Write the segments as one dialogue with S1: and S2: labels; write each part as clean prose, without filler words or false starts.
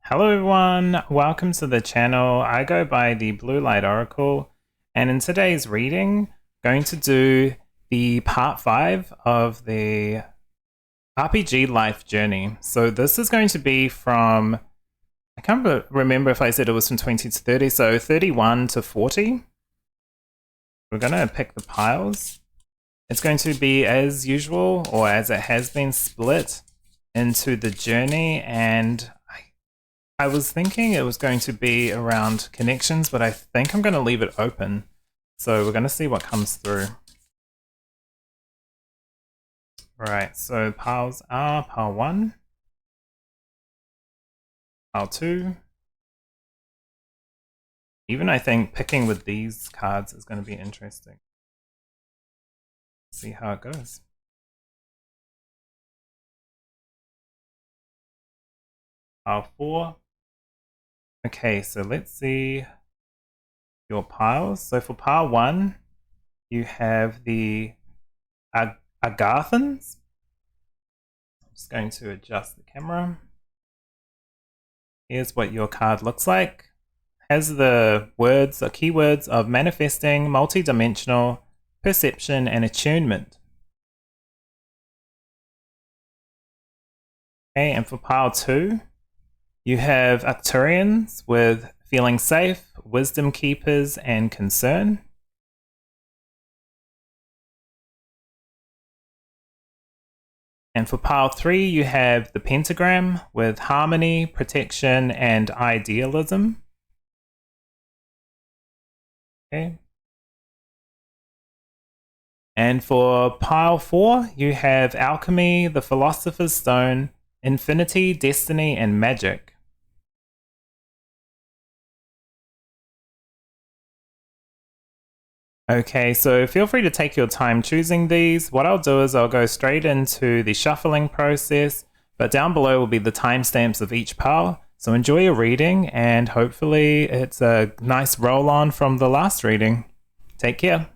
S1: Hello everyone, welcome to the channel. I go by the Blue Light Oracle, and in today's reading, I'm going to do the part 5 of the RPG life journey. So this is going to be from, I can't remember if I said it was from 20 to 30, so 31 to 40. We're going to pick the piles. It's going to be as usual, or as it has been, split into the journey, and I was thinking it was going to be around connections, but I think I'm going to leave it open. So we're going to see what comes through. Right, so piles are pile 1, pile 2. Even I think picking with these cards is going to be interesting. See how it goes. Pile 4. Okay, so let's see your piles. So for pile 1, you have the Agarthans. I'm just going to adjust the camera. Here's what your card looks like. Has the words or keywords of manifesting, multi-dimensional, perception, and attunement. Okay, and for pile 2, you have Arcturians with feeling safe, wisdom keepers, and concern. And for pile 3, you have the Pentagram with harmony, protection, and idealism. Okay. And for pile 4, you have Alchemy, the Philosopher's Stone, Infinity, Destiny, and Magic. Okay, so feel free to take your time choosing these. What I'll do is I'll go straight into the shuffling process, but down below will be the timestamps of each pile. So enjoy your reading, and hopefully it's a nice roll on from the last reading. Take care.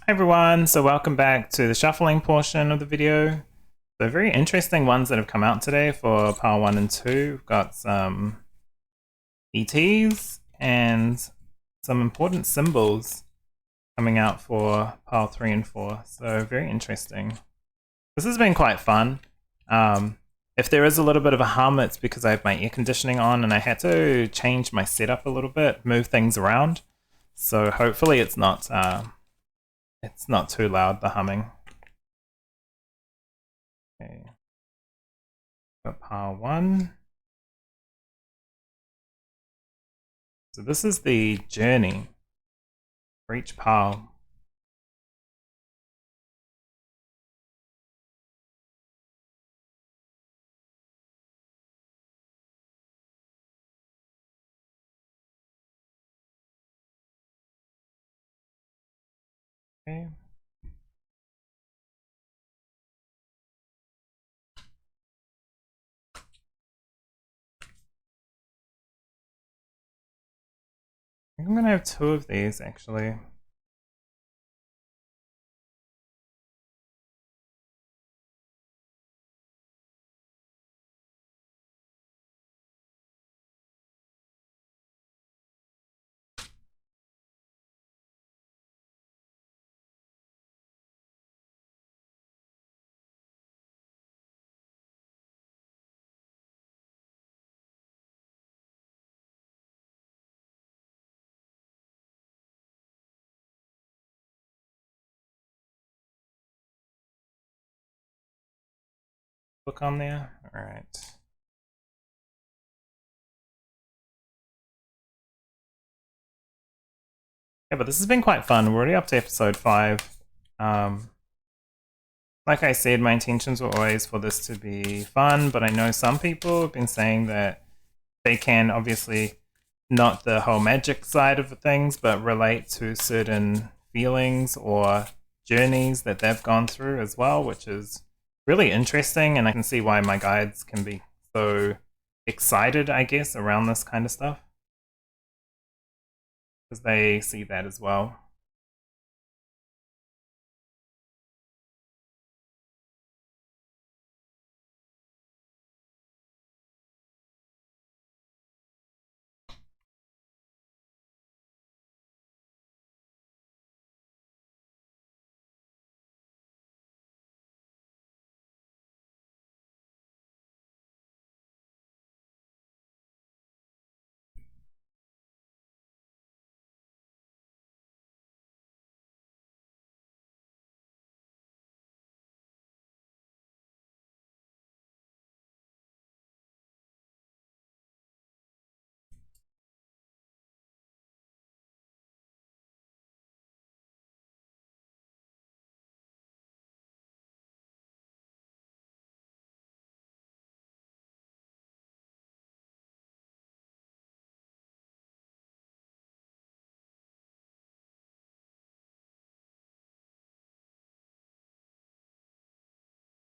S1: Hi everyone, so welcome back to the shuffling portion of the video. So very interesting ones that have come out today for pile 1 and 2. We've got some ETs and some important symbols coming out for pile 3 and 4. So very interesting. This has been quite fun. If there is a little bit of a hum, it's because I have my air conditioning on and I had to change my setup a little bit, move things around. So hopefully it's not too loud, the humming. Okay. Got pile 1. So this is the journey for each pile. Okay. I think I'm gonna have 2 of these actually. Book on there. All right. Yeah, but this has been quite fun. We're already up to episode 5. Like I said, my intentions were always for this to be fun, but I know some people have been saying that they can obviously not the whole magic side of things, but relate to certain feelings or journeys that they've gone through as well, which is really interesting, and I can see why my guides can be so excited, I guess, around this kind of stuff. because they see that as well.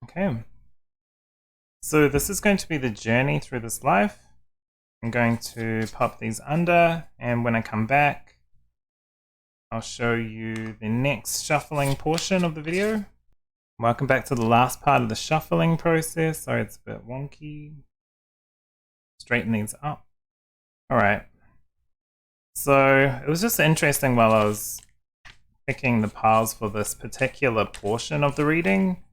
S1: Okay. So this is going to be the journey through this life. I'm going to pop these under, and when I come back, I'll show you the next shuffling portion of the video. Welcome back to the last part of the shuffling process. Sorry, it's a bit wonky. Straighten these up. All right. So it was just interesting while I was picking the piles for this particular portion of the reading.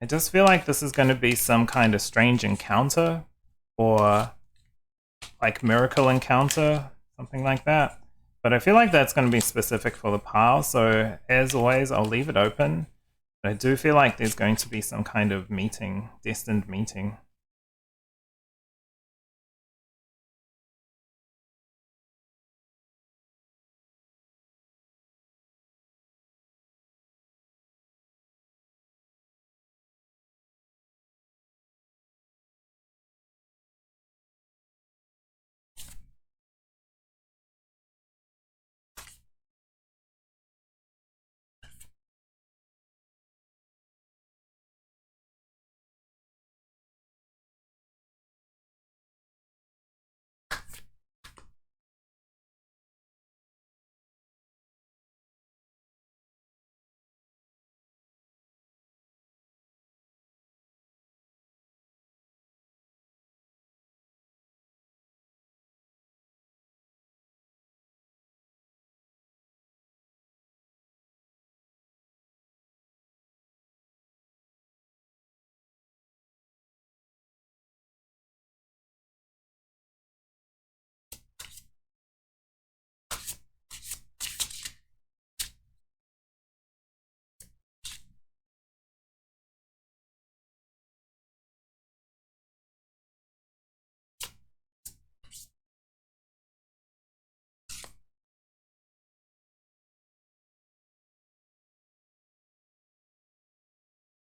S1: I just feel like this is going to be some kind of strange encounter or like miracle encounter, something like that. But I feel like that's going to be specific for the pile. So as always, I'll leave it open. But I do feel like there's going to be some kind of meeting, destined meeting.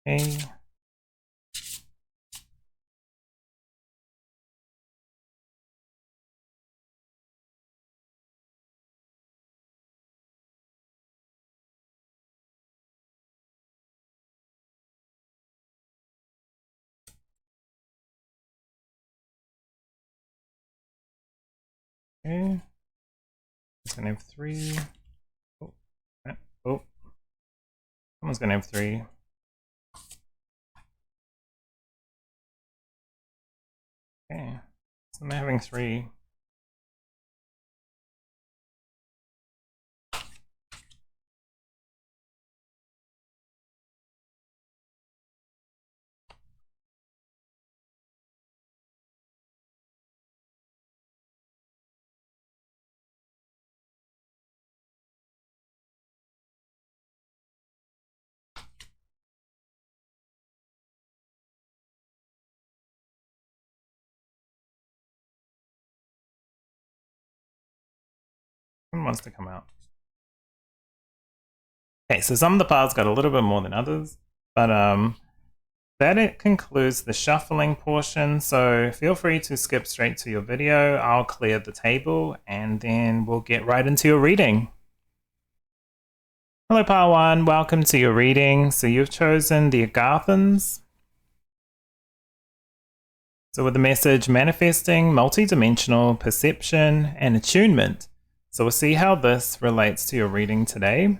S1: Okay. Okay. It's gonna have 3. Oh. Someone's gonna have 3. Okay. So I'm having 3. One wants to come out. Okay, so some of the piles got a little bit more than others, but that it concludes the shuffling portion. So feel free to skip straight to your video. I'll clear the table and then we'll get right into your reading. Hello pile 1, welcome to your reading. So you've chosen the Agarthans. So with the message manifesting multi-dimensional perception and attunement. So we'll see how this relates to your reading today.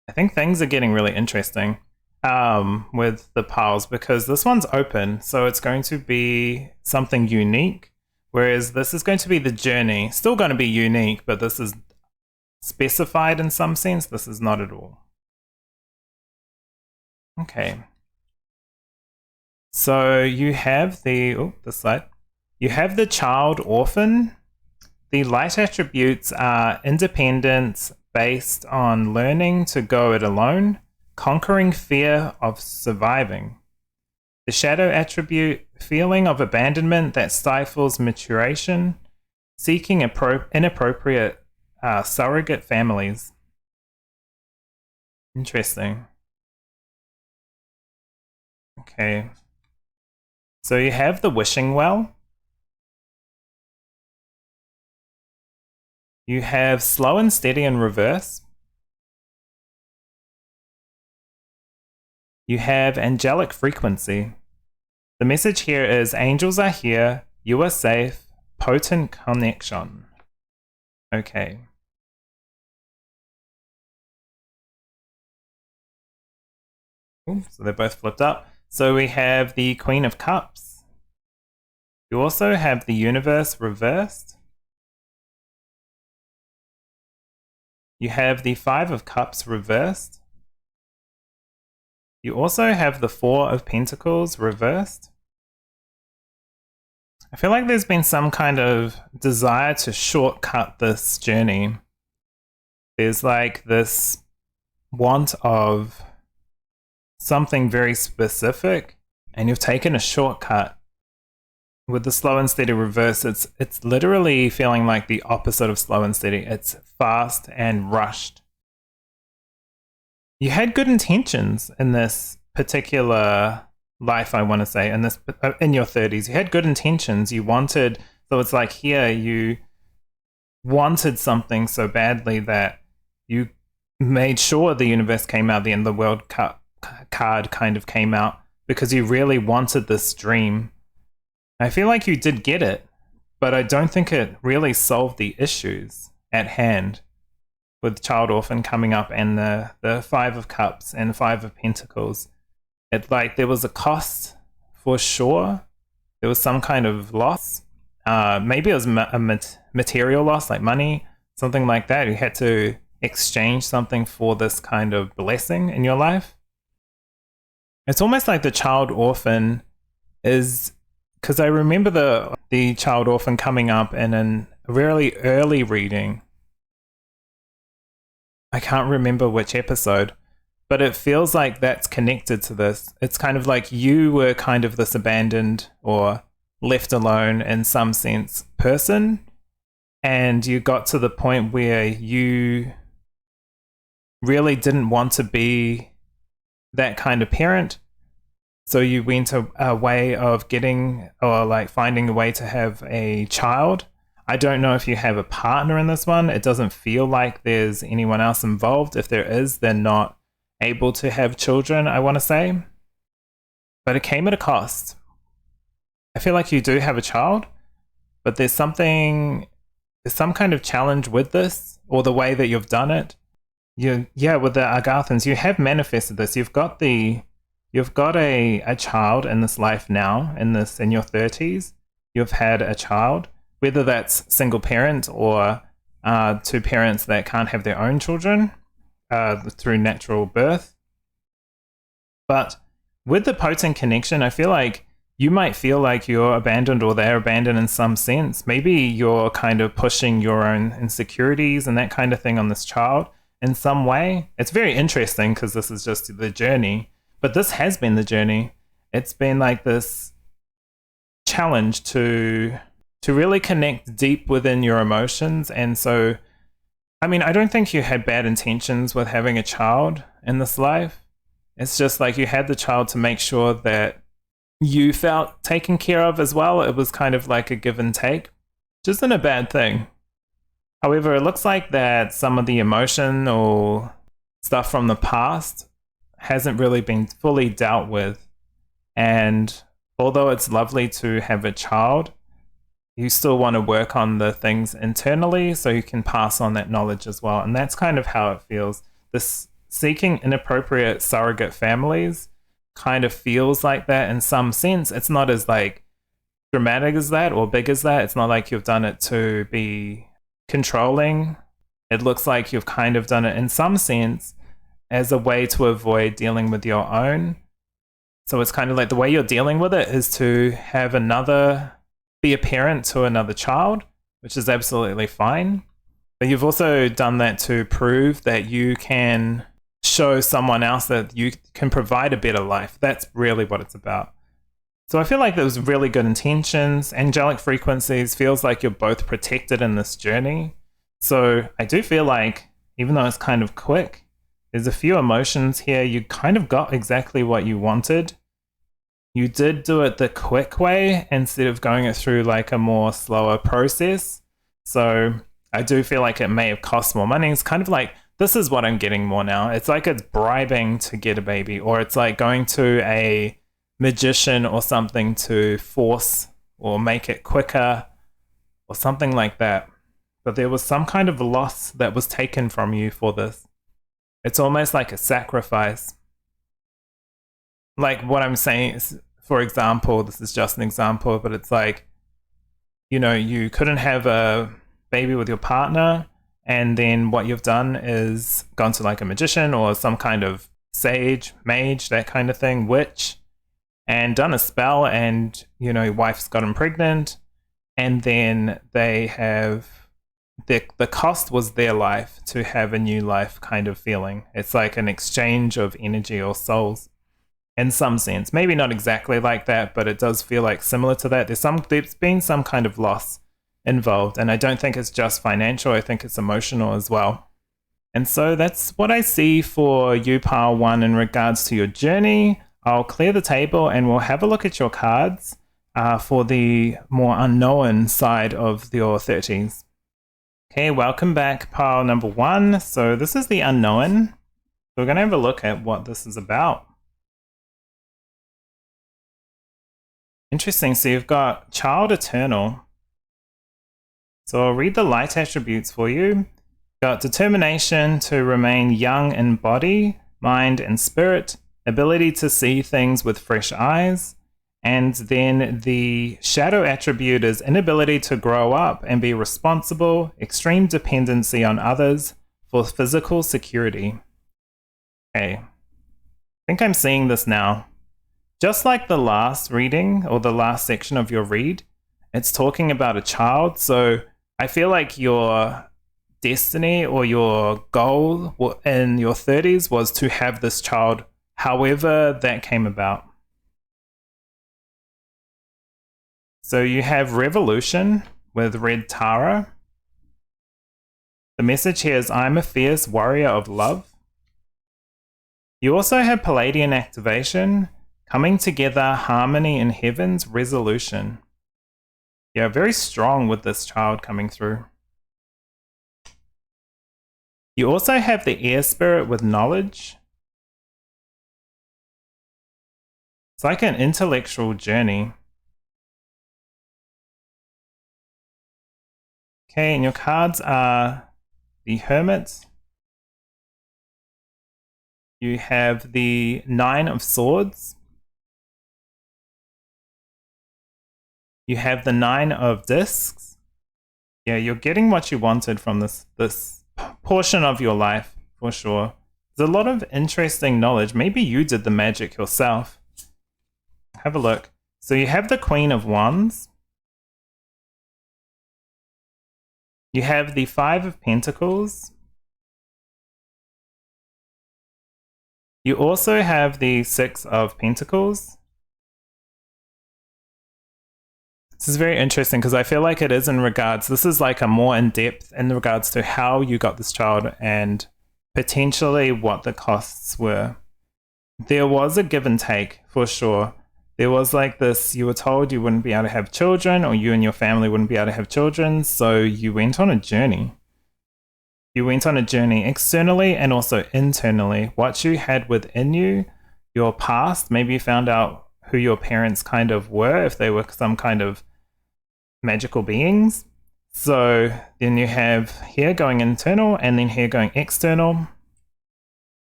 S1: I think things are getting really interesting with the piles because this one's open, so it's going to be something unique, whereas this is going to be the journey. Still going to be unique, but this is specified in some sense. This is not at all. Okay. So you have this side. You have the child orphan. The light attributes are independence based on learning to go it alone, conquering fear of surviving. The shadow attribute, feeling of abandonment that stifles maturation, seeking inappropriate surrogate families. Interesting. Okay. So you have the wishing well. You have slow and steady in reverse. You have angelic frequency. The message here is angels are here, you are safe, potent connection. Okay. Ooh, so they're both flipped up. So we have the Queen of Cups. You also have the universe reversed. You have the Five of Cups reversed. You also have the Four of Pentacles reversed. I feel like there's been some kind of desire to shortcut this journey. There's like this want of something very specific, and you've taken a shortcut. With the slow and steady reverse, it's literally feeling like the opposite of slow and steady. It's fast and rushed. You had good intentions in this particular life, I want to say, in your 30s. You had good intentions. You wanted, so it's like here you wanted something so badly that you made sure the universe came out, the end of the world card kind of came out because you really wanted this dream. I feel like you did get it, but I don't think it really solved the issues at hand with Child Orphan coming up and the Five of Cups and Five of Pentacles. It like there was a cost for sure. There was some kind of loss. Maybe it was a material loss, like money, something like that. You had to exchange something for this kind of blessing in your life. It's almost like the Child Orphan is... Because I remember the Child Orphan coming up in a really early reading. I can't remember which episode, but it feels like that's connected to this. It's kind of like you were kind of this abandoned or left alone in some sense person, and you got to the point where you really didn't want to be that kind of parent. So you went a way of getting, or like finding a way to have a child. I don't know if you have a partner in this one. It doesn't feel like there's anyone else involved. If there is, they're not able to have children, I want to say. But it came at a cost. I feel like you do have a child, but there's some kind of challenge with this, or the way that you've done it. With the Agarthans, you have manifested this. You've got a child in this life now, in your 30s. You've had a child, whether that's single parent or two parents that can't have their own children through natural birth. But with the potent connection, I feel like you might feel like you're abandoned or they're abandoned in some sense. Maybe you're kind of pushing your own insecurities and that kind of thing on this child in some way. It's very interesting because this is just the journey. But this has been the journey. It's been like this challenge to really connect deep within your emotions. And so, I mean, I don't think you had bad intentions with having a child in this life. It's just like you had the child to make sure that you felt taken care of as well. It was kind of like a give and take, which isn't a bad thing. However, it looks like that some of the emotional stuff from the past hasn't really been fully dealt with. And although it's lovely to have a child, you still want to work on the things internally so you can pass on that knowledge as well. And that's kind of how it feels. This seeking inappropriate surrogate families kind of feels like that in some sense. It's not as like dramatic as that or big as that. It's not like you've done it to be controlling. It looks like you've kind of done it in some sense as a way to avoid dealing with your own. So it's kind of like the way you're dealing with it is to have be a parent to another child, which is absolutely fine. But you've also done that to prove that you can show someone else that you can provide a better life. That's really what it's about. So I feel like there was really good intentions. Angelic frequencies feels like you're both protected in this journey. So I do feel like, even though it's kind of quick, there's a few emotions here. You kind of got exactly what you wanted. You did do it the quick way instead of going it through like a more slower process. So I do feel like it may have cost more money. It's kind of like, this is what I'm getting more now. It's like it's bribing to get a baby, or it's like going to a magician or something to force or make it quicker or something like that. But there was some kind of loss that was taken from you for this. It's almost like a sacrifice. Like what I'm saying is, for example, this is just an example, but it's like, you know, you couldn't have a baby with your partner, and then what you've done is gone to like a magician or some kind of sage, mage, that kind of thing, witch, and done a spell, and, you know, your wife's gotten pregnant, and then they have, the cost was their life to have a new life kind of feeling. It's like an exchange of energy or souls. In some sense, maybe not exactly like that, but it does feel like similar to that. There's been some kind of loss involved, and I don't think it's just financial. I think it's emotional as well. And so that's what I see for you, Pile 1, in regards to your journey. I'll clear the table and we'll have a look at your cards for the more unknown side of your 30s. Okay, welcome back, Pile number 1. So this is the unknown. We're going to have a look at what this is about. Interesting. So you've got Child Eternal. So I'll read the light attributes for you. You've got determination to remain young in body, mind, and spirit, ability to see things with fresh eyes, and then the shadow attribute is inability to grow up and be responsible, extreme dependency on others for physical security. Okay, I think I'm seeing this now. Just like the last reading or the last section of your read, it's talking about a child. So I feel like your destiny or your goal in your 30s was to have this child, however that came about. So you have Revolution with Red Tara. The message here is, I'm a fierce warrior of love. You also have Palladian activation, coming together, harmony in heavens, resolution. Yeah, very strong with this child coming through. You also have the air spirit with knowledge. It's like an intellectual journey. Okay, and your cards are the Hermit. You have the Nine of Swords. You have the Nine of Discs. Yeah, you're getting what you wanted from this portion of your life, for sure. There's a lot of interesting knowledge. Maybe you did the magic yourself. Have a look. So you have the Queen of Wands. You have the Five of Pentacles. You also have the Six of Pentacles. This is very interesting because I feel like it is in regards, this is like a more in-depth in regards to how you got this child and potentially what the costs were. There was a give and take for sure. There was like this, you were told you wouldn't be able to have children, or you and your family wouldn't be able to have children, so you went on a journey. You went on a journey externally and also internally. What you had within you, your past, maybe you found out who your parents kind of were, if they were some kind of magical beings. So then you have here going internal and then here going external.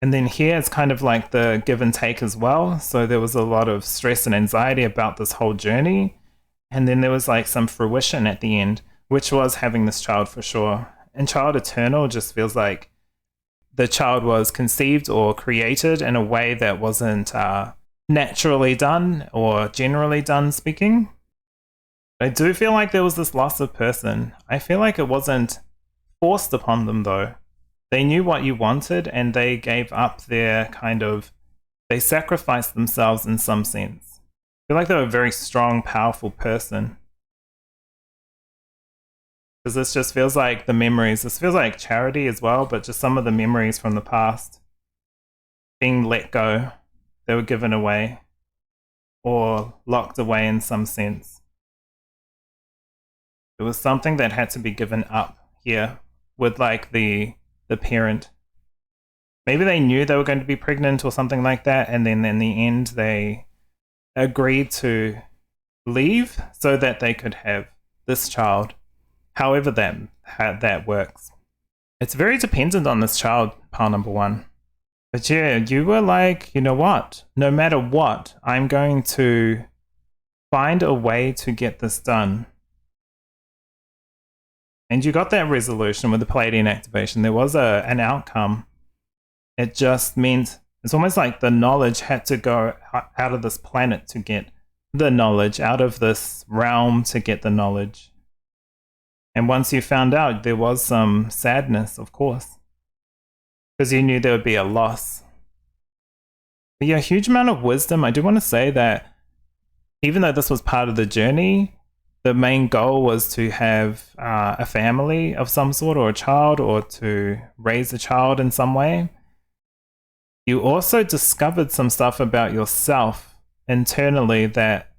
S1: And then here it's kind of like the give and take as well. So there was a lot of stress and anxiety about this whole journey. And then there was like some fruition at the end, which was having this child for sure. And child eternal just feels like the child was conceived or created in a way that wasn't naturally done or generally done speaking. I do feel like there was this loss of person. I feel like it wasn't forced upon them though. They knew what you wanted and they gave up their they sacrificed themselves in some sense. I feel like they were a very strong, powerful person. Because this just feels like the memories. This feels like charity as well, but just some of the memories from the past being let go. They were given away or locked away in some sense. It was something that had to be given up here with like the parent. Maybe they knew they were going to be pregnant or something like that, and then in the end they agreed to leave so that they could have this child. However that works. It's very dependent on this child, pile number 1. But yeah, you were like, you know what? No matter what, I'm going to find a way to get this done. And you got that resolution with the Palladian activation. There was an outcome. It just meant, it's almost like the knowledge had to go out of this planet to get the knowledge, out of this realm to get the knowledge. And once you found out, there was some sadness, of course, because you knew there would be a loss. But yeah, a huge amount of wisdom. I do want to say that even though this was part of the journey, the main goal was to have a family of some sort or a child, or to raise a child in some way. You also discovered some stuff about yourself internally that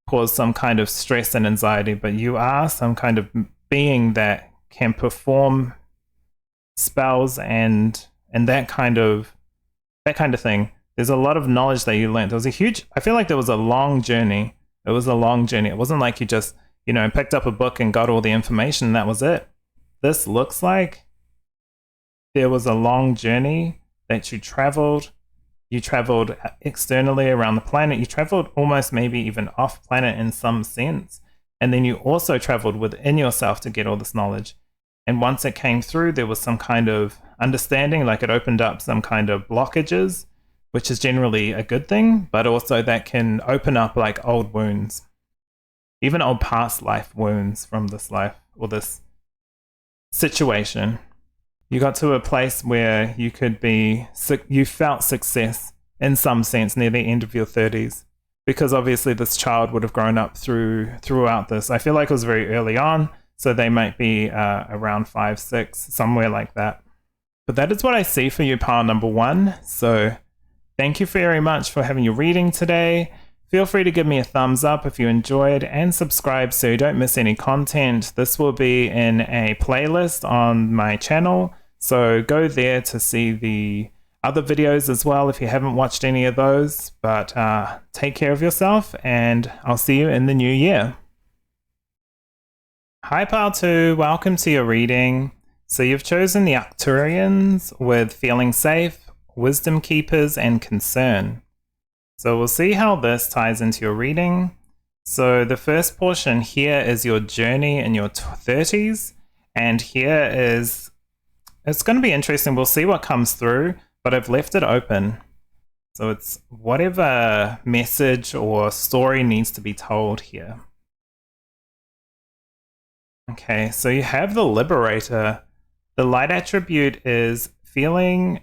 S1: caused some kind of stress and anxiety, but you are some kind of being that can perform spells and that kind of thing. There's a lot of knowledge that you learned. I feel like there was a long journey. It was a long journey. It wasn't like you just, picked up a book and got all the information and that was it. This looks like there was a long journey that you traveled. You traveled externally around the planet. You traveled almost maybe even off planet in some sense. And then you also traveled within yourself to get all this knowledge. And once it came through, there was some kind of understanding, like it opened up some kind of blockages, which is generally a good thing, but also that can open up like old wounds, even old past life wounds from this life or this situation. You got to a place where you felt success in some sense near the end of your 30s. Because obviously this child would have grown up throughout this. I feel like it was very early on, so they might be around 5, 6, somewhere like that. But that is what I see for you, pile number 1. So thank you very much for having your reading today. Feel free to give me a thumbs up if you enjoyed and subscribe so you don't miss any content. This will be in a playlist on my channel, so go there to see the other videos as well if you haven't watched any of those. But take care of yourself and I'll see you in the new year. Hi pile 2, welcome to your reading. So you've chosen the Arcturians with feeling safe, wisdom keepers and concern. So we'll see how this ties into your reading. So the first portion here is your journey in your 30s, and here is, it's going to be interesting. We'll see what comes through, but I've left it open. So it's whatever message or story needs to be told here. Okay, so you have the Liberator. The light attribute is feeling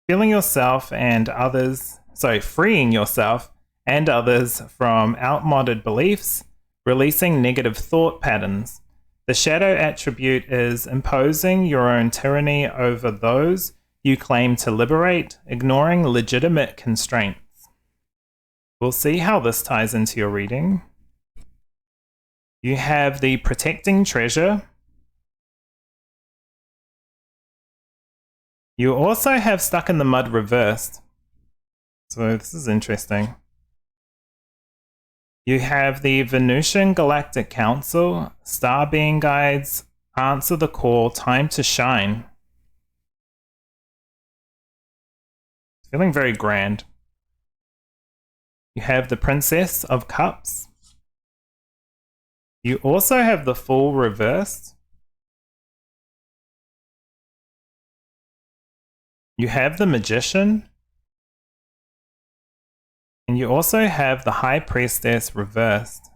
S1: yourself and others, freeing yourself and others from outmoded beliefs, releasing negative thought patterns. The shadow attribute is imposing your own tyranny over those you claim to liberate, ignoring legitimate constraints. We'll see how this ties into your reading. You have the protecting treasure. You also have stuck in the mud reversed. So this is interesting. You have the Venusian Galactic Council, Star Being Guides, Answer the Call, Time to Shine. Feeling very grand. You have the Princess of Cups. You also have the Fool reversed. You have the Magician. And you also have the High Priestess reversed.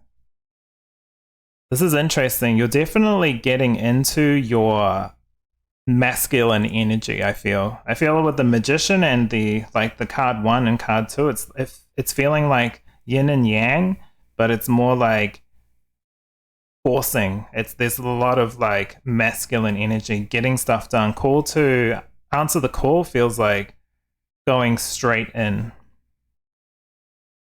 S1: This is interesting. You're definitely getting into your masculine energy, I feel. I feel with the Magician and the card 1 and card 2, it's feeling like yin and yang, but it's more like forcing. There's a lot of like masculine energy, getting stuff done. Call to answer the call feels like going straight in.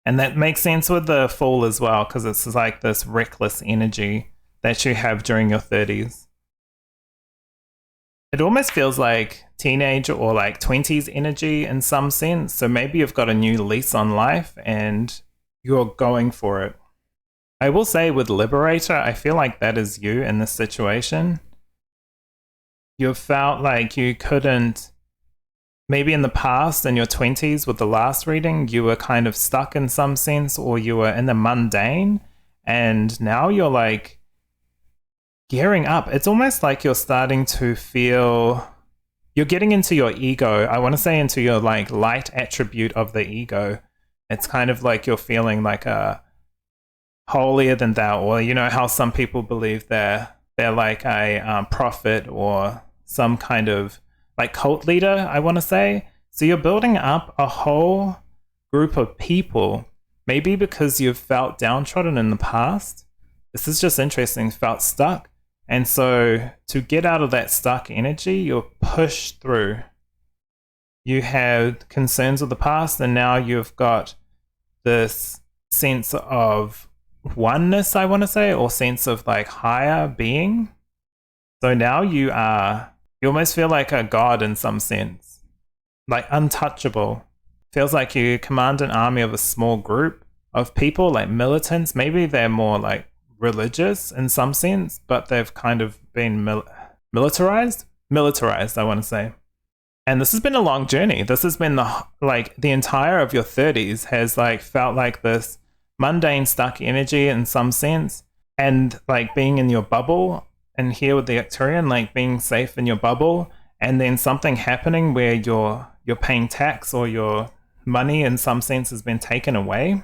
S1: And that makes sense with the Fool as well, because it's like this reckless energy that you have during your 30s. It almost feels like teenage or like 20s energy in some sense. So maybe you've got a new lease on life and you're going for it. I will say with Liberator, I feel like that is you in this situation. You felt like you couldn't, maybe in the past, in your 20s with the last reading, you were kind of stuck in some sense, or you were in the mundane, and now you're like gearing up. It's almost like you're starting to feel, you're getting into your ego. I want to say into your like light attribute of the ego. It's kind of like you're feeling like a holier than thou, or you know how some people believe they're like a prophet or some kind of like cult leader, I want to say. So you're building up a whole group of people, maybe because you've felt downtrodden in the past. This is just interesting, felt stuck. And so to get out of that stuck energy, you're pushed through. You had concerns of the past, and now you've got this sense of oneness, I want to say, or sense of like higher being. So now you almost feel like a god in some sense, like untouchable. Feels like you command an army of a small group of people, like militants. Maybe they're more like religious in some sense, but they've kind of been militarized, I want to say. And this has been a long journey. This has been the entire of your 30s has like felt like this mundane stuck energy in some sense, and like being in your bubble. And here with the Arcturian, like being safe in your bubble, and then something happening where you're paying tax, or your money in some sense has been taken away,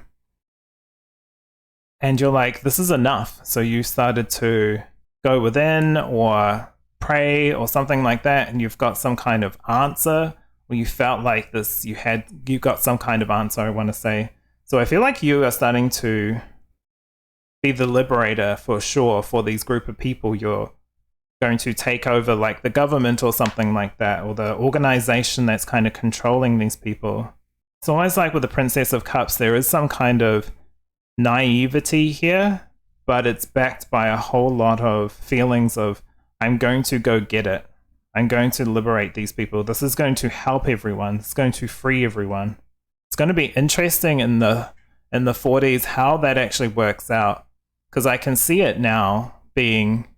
S1: and you're like, this is enough. So you started to go within or pray or something like that, and you've got some kind of answer, or you felt like this, you got some kind of answer, I want to say. So I feel like you are starting to be the liberator for sure for these group of people. You're going to take over like the government or something like that, or the organization that's kind of controlling these people. It's almost like with the Princess of Cups, there is some kind of naivety here, but it's backed by a whole lot of feelings of, I'm going to go get it. I'm going to liberate these people. This is going to help everyone. It's going to free everyone. It's going to be interesting in the 40s how that actually works out. Because I can see it now being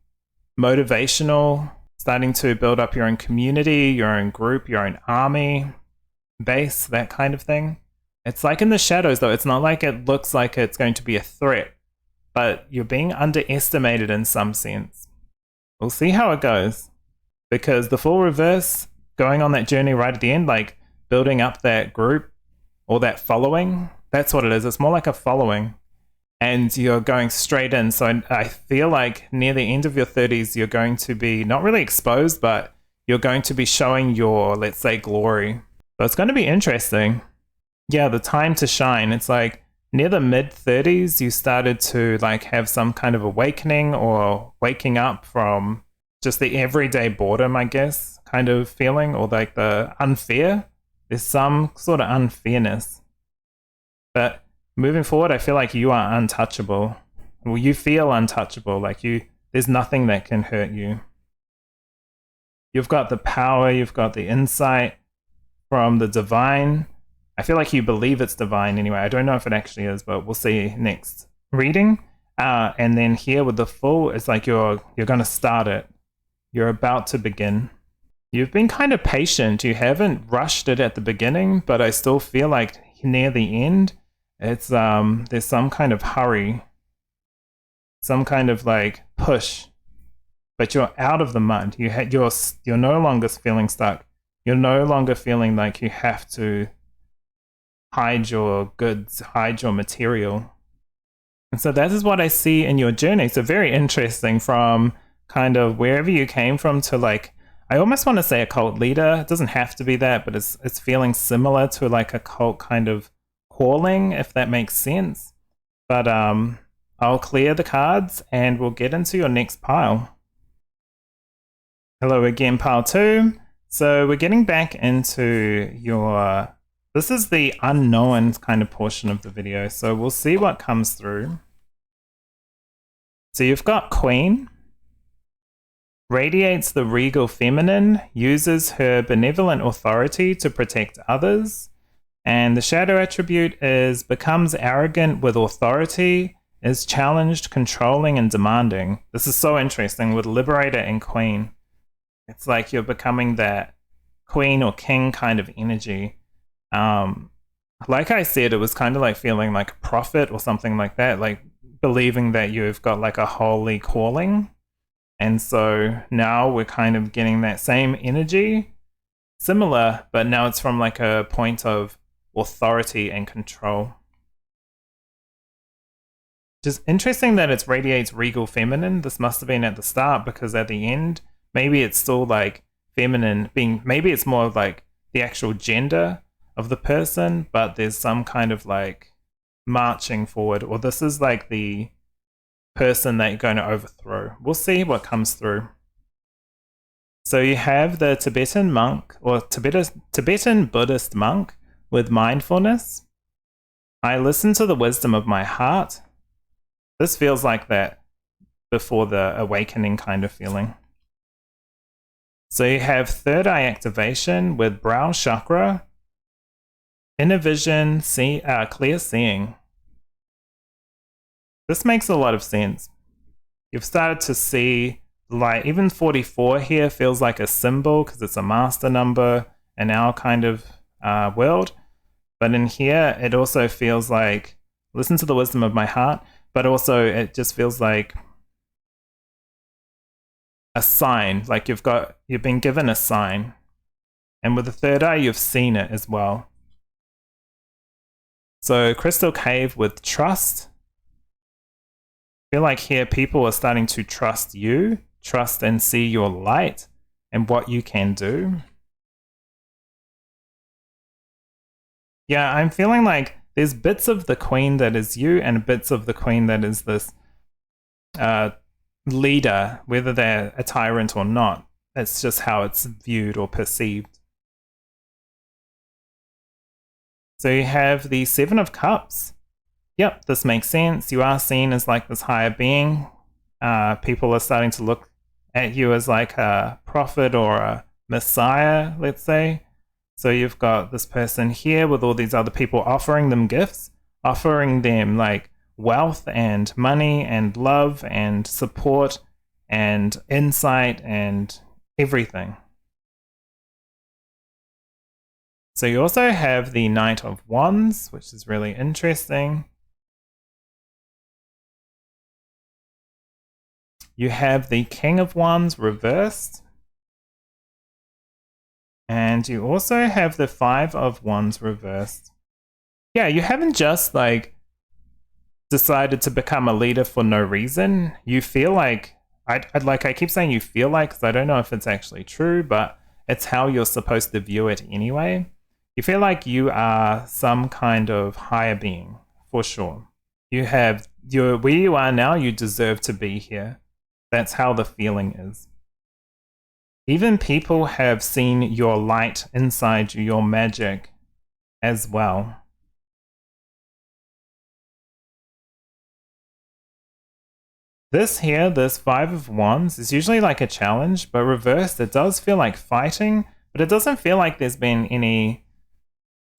S1: motivational, starting to build up your own community, your own group, your own army, base, that kind of thing. It's like in the shadows, though. It's not like it looks like it's going to be a threat, but you're being underestimated in some sense. We'll see how it goes. Because the Fool reverse, going on that journey right at the end, like building up that group or that following, that's what it is. It's more like a following. And you're going straight in. So I feel like near the end of your 30s, you're going to be not really exposed, but you're going to be showing your, let's say, glory. So it's going to be interesting. Yeah, the time to shine. It's like near the mid 30s, you started to like have some kind of awakening or waking up from just the everyday boredom, I guess, kind of feeling, or like the unfair. There's some sort of unfairness. But moving forward, I feel like you are untouchable. Well, you feel untouchable, like there's nothing that can hurt you. You've got the power, you've got the insight from the divine. I feel like you believe it's divine anyway. I don't know if it actually is, but we'll see next reading. And then here with the Fool, it's like you're going to start it. You're about to begin. You've been kind of patient. You haven't rushed it at the beginning, but I still feel like near the end, it's there's some kind of hurry, some kind of like push, but you're out of the mud. You're no longer feeling stuck. You're no longer feeling like you have to hide your goods, hide your material. And so that is what I see in your journey. So very interesting, from kind of wherever you came from to like, I almost want to say a cult leader. It doesn't have to be that, but it's feeling similar to like a cult kind of calling, if that makes sense. But I'll clear the cards and we'll get into your next pile. Hello again, pile 2. So we're getting back into your... This is the unknown kind of portion of the video, so we'll see what comes through. So you've got Queen. Radiates the regal feminine, uses her benevolent authority to protect others. And the shadow attribute is becomes arrogant with authority, is challenged, controlling, and demanding. This is so interesting with Liberator and Queen. It's like you're becoming that queen or king kind of energy. Like I said, it was kind of like feeling like a prophet or something like that, like believing that you've got like a holy calling. And so now we're kind of getting that same energy, similar, but now it's from like a point of authority and control. Just interesting that it radiates regal feminine. This must have been at the start, because at the end, maybe it's still like feminine being, maybe it's more of like the actual gender of the person, but there's some kind of like marching forward, or this is like the person that you're going to overthrow. We'll see what comes through. So you have the Tibetan monk, or Tibetan Buddhist monk with mindfulness. I listen to the wisdom of my heart. This feels like that before the awakening kind of feeling. So you have third eye activation with brow chakra, inner vision, clear seeing. This makes a lot of sense. You've started to see light. Even 44 here feels like a symbol because it's a master number in our kind of world. But in here, it also feels like listen to the wisdom of my heart, but also it just feels like a sign, like you've been given a sign. And with the third eye, you've seen it as well. So Crystal Cave with trust. I feel like here people are starting to trust you, trust and see your light and what you can do. Yeah, I'm feeling like there's bits of the queen that is you and bits of the queen that is this leader, whether they're a tyrant or not. It's just how it's viewed or perceived. So you have the Seven of Cups. Yep, this makes sense. You are seen as like this higher being. People are starting to look at you as like a prophet or a messiah, let's say. So you've got this person here with all these other people offering them gifts, offering them like wealth and money and love and support and insight and everything. So you also have the Knight of Wands, which is really interesting. You have the King of Wands reversed. And you also have the Five of Wands reversed. Yeah, you haven't just like decided to become a leader for no reason. You feel like, I keep saying you feel like, because I don't know if it's actually true, but it's how you're supposed to view it anyway. You feel like you are some kind of higher being, for sure. Where you are now, you deserve to be here. That's how the feeling is. Even people have seen your light inside you, your magic as well. This here, this Five of Wands, is usually like a challenge, but reversed, it does feel like fighting, but it doesn't feel like there's been any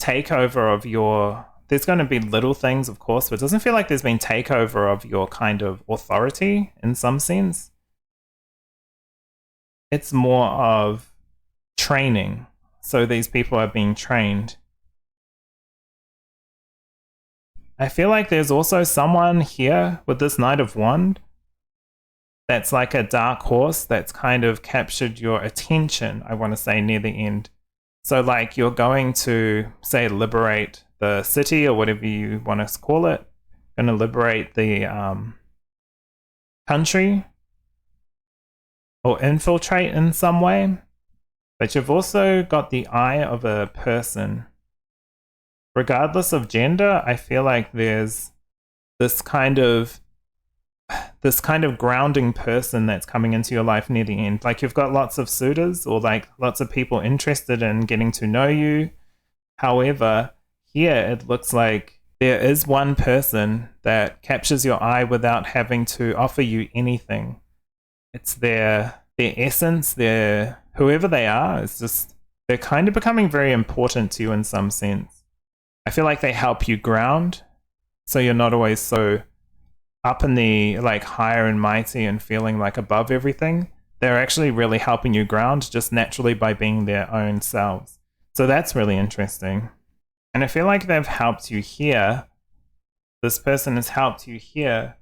S1: takeover of your there's going to be little things, of course, but it doesn't feel like there's been takeover of your kind of authority in some sense. It's more of training. So these people are being trained. I feel like there's also someone here with this Knight of Wands that's like a dark horse that's kind of captured your attention, I want to say, near the end. So like you're going to, say, liberate the city or whatever you want to call it. Going to liberate the country or infiltrate in some way. But you've also got the eye of a person. Regardless of gender, I feel like there's this kind of grounding person that's coming into your life near the end. Like you've got lots of suitors or like lots of people interested in getting to know you. However, here it looks like there is one person that captures your eye without having to offer you anything. It's their essence, their whoever they are. It's just they're kind of becoming very important to you in some sense. I feel like they help you ground, so you're not always so up in the like higher and mighty and feeling like above everything. They're actually really helping you ground just naturally by being their own selves. So that's really interesting. And I feel like they've helped you here. This person has helped you here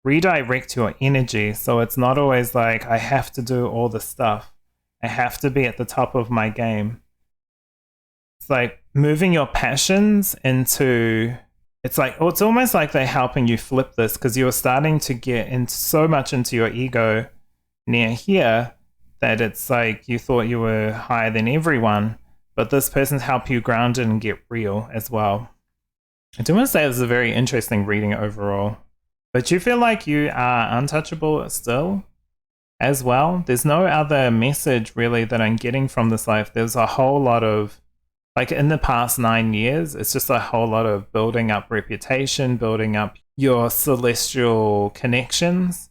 S1: redirect your energy. So it's not always like, I have to do all the stuff. I have to be at the top of my game. It's like moving your passions into, it's like, it's almost like they're helping you flip this because you're starting to get in so much into your ego near here that it's like you thought you were higher than everyone, but this person's helped you ground it and get real as well. I do want to say this is a very interesting reading overall, but you feel like you are untouchable still as well. There's no other message really that I'm getting from this life. There's a whole lot of, like in the past 9 years, it's just a whole lot of building up reputation, building up your celestial connections,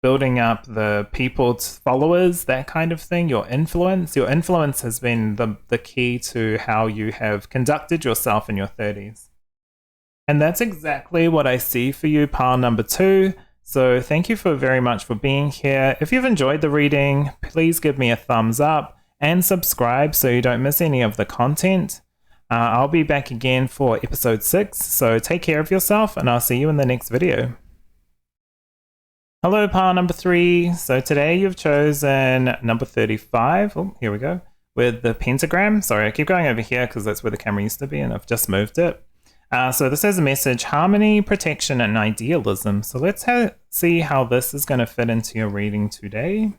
S1: building up the people's followers, that kind of thing, your influence. Your influence has been the key to how you have conducted yourself in your 30s. And that's exactly what I see for you, pile number 2. So thank you very much for being here. If you've enjoyed the reading, please give me a thumbs up and subscribe so you don't miss any of the content. I'll be back again for episode 6, so take care of yourself and I'll see you in the next video. Hello, pile number 3. So today you've chosen number 35. Oh, here we go. With the pentagram. Sorry, I keep going over here because that's where the camera used to be and I've just moved it. So this has a message: harmony, protection, and idealism. So let's see how this is going to fit into your reading today.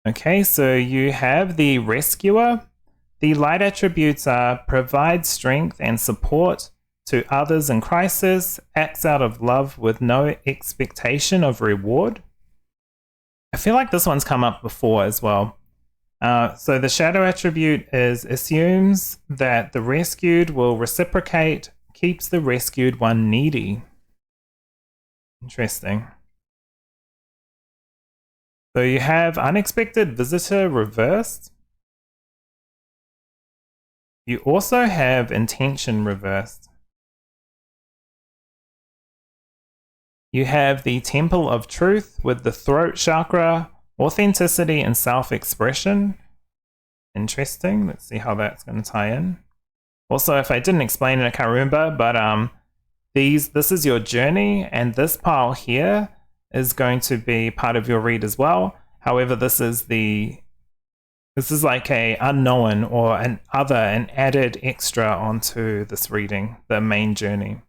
S1: Okay, so you have the rescuer. The light attributes are provide strength and support to others in crisis, acts out of love with no expectation of reward. I feel like this one's come up before as well. So the shadow attribute assumes that the rescued will reciprocate, keeps the rescued one needy. Interesting. So you have unexpected visitor reversed. You also have intention reversed. You have the temple of truth with the throat chakra, authenticity and self-expression. Interesting. Let's see how that's going to tie in. Also, if I didn't explain it, I can't remember, but this is your journey, and this pile here is going to be part of your read as well. However, this is like a unknown or an added extra onto this reading, the main journey.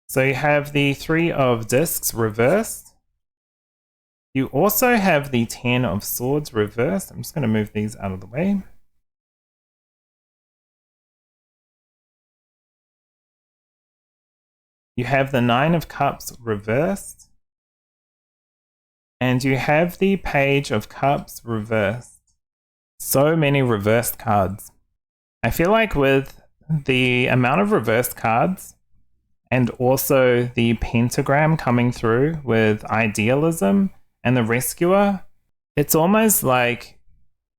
S1: So you have the 3 of discs reversed. You also have the 10 of swords reversed. I'm just going to move these out of the way. You have the 9 of cups reversed. And you have the page of cups reversed. So many reversed cards. I feel like with the amount of reversed cards and also the pentagram coming through with idealism and the rescuer, it's almost like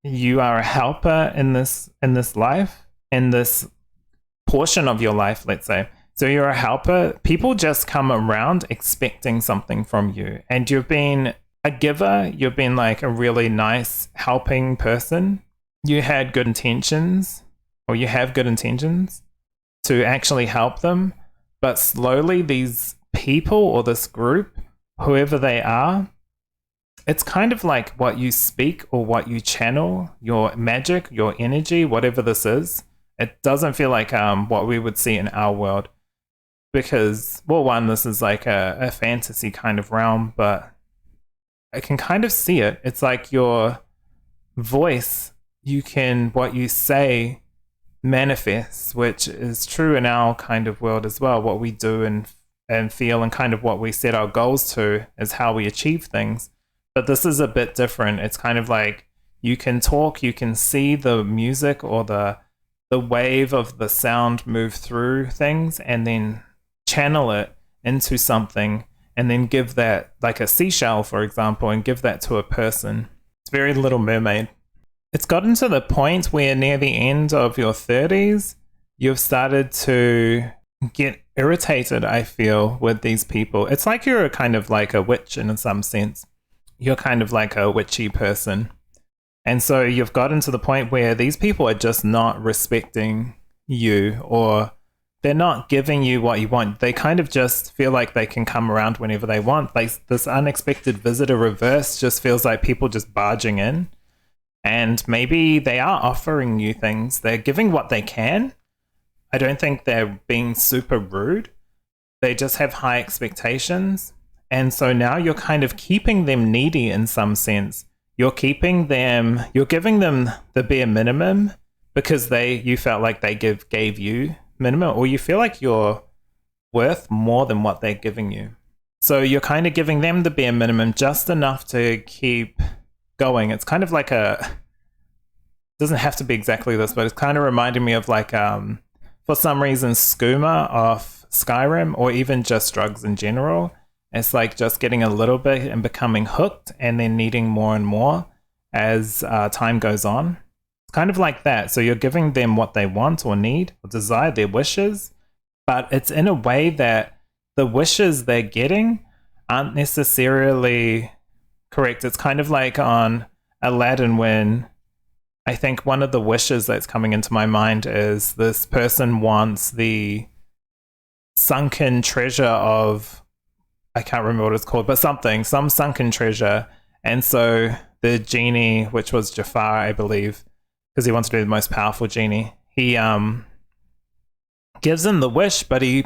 S1: you are a helper in this life, in this portion of your life, let's say. So you're a helper. People just come around expecting something from you, and you've been a giver. You've been like a really nice helping person. You had good intentions, or you have good intentions to actually help them, but slowly these people or this group, whoever they are, it's kind of like what you speak or what you channel, your magic, your energy, whatever this is. It doesn't feel like what we would see in our world, because, well, one, this is like a fantasy kind of realm, but I can kind of see it. It's like your voice, what you say manifests, which is true in our kind of world as well. What we do and feel and kind of what we set our goals to is how we achieve things. But this is a bit different. It's kind of like you can talk, you can see the music or the wave of the sound move through things and then channel it into something and then give that, like a seashell, for example, and give that to a person. It's very Little Mermaid. It's gotten to the point where near the end of your 30s, you've started to get irritated, I feel, with these people. It's like you're kind of like a witch in some sense. You're kind of like a witchy person. And so you've gotten to the point where these people are just not respecting you, or they're not giving you what you want. They kind of just feel like they can come around whenever they want. Like this unexpected visitor reverse just feels like people just barging in. And maybe they are offering you things. They're giving what they can. I don't think they're being super rude. They just have high expectations. And so now you're kind of keeping them needy in some sense. You're giving them the bare minimum because you felt like they gave you minimum, or you feel like you're worth more than what they're giving you. So you're kind of giving them the bare minimum, just enough to keep going. It's kind of like doesn't have to be exactly this, but it's kind of reminding me of like for some reason skooma of Skyrim, or even just drugs in general. It's like just getting a little bit and becoming hooked and then needing more and more as time goes on. It's kind of like that. So you're giving them what they want or need or desire, their wishes, but it's in a way that the wishes they're getting aren't necessarily correct. It's kind of like on Aladdin, when I think one of the wishes that's coming into my mind is this person wants the sunken treasure of, I can't remember what it's called, but some sunken treasure. And so the genie, which was Jafar, I believe, because he wants to be the most powerful genie, he gives him the wish, but he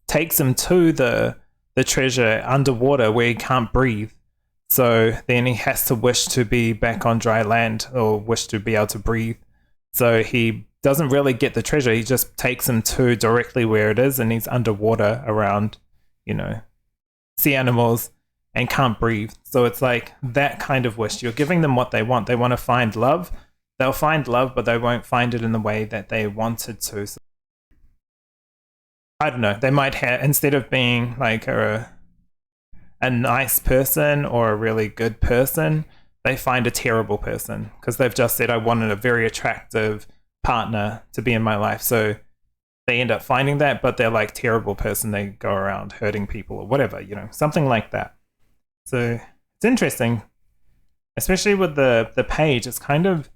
S1: takes him to the treasure underwater where he can't breathe. So then he has to wish to be back on dry land, or wish to be able to breathe. So he doesn't really get the treasure. He just takes him to directly where it is, and he's underwater around, sea animals, and can't breathe. So it's like that kind of wish. You're giving them what they want. They want to find love. They'll find love, but they won't find it in the way that they wanted to. So, I don't know. They might have, instead of being like a nice person or a really good person, they find a terrible person because they've just said, I wanted a very attractive partner to be in my life. So they end up finding that, but they're like terrible person. They go around hurting people or whatever, something like that. So it's interesting, especially with the page. It's kind of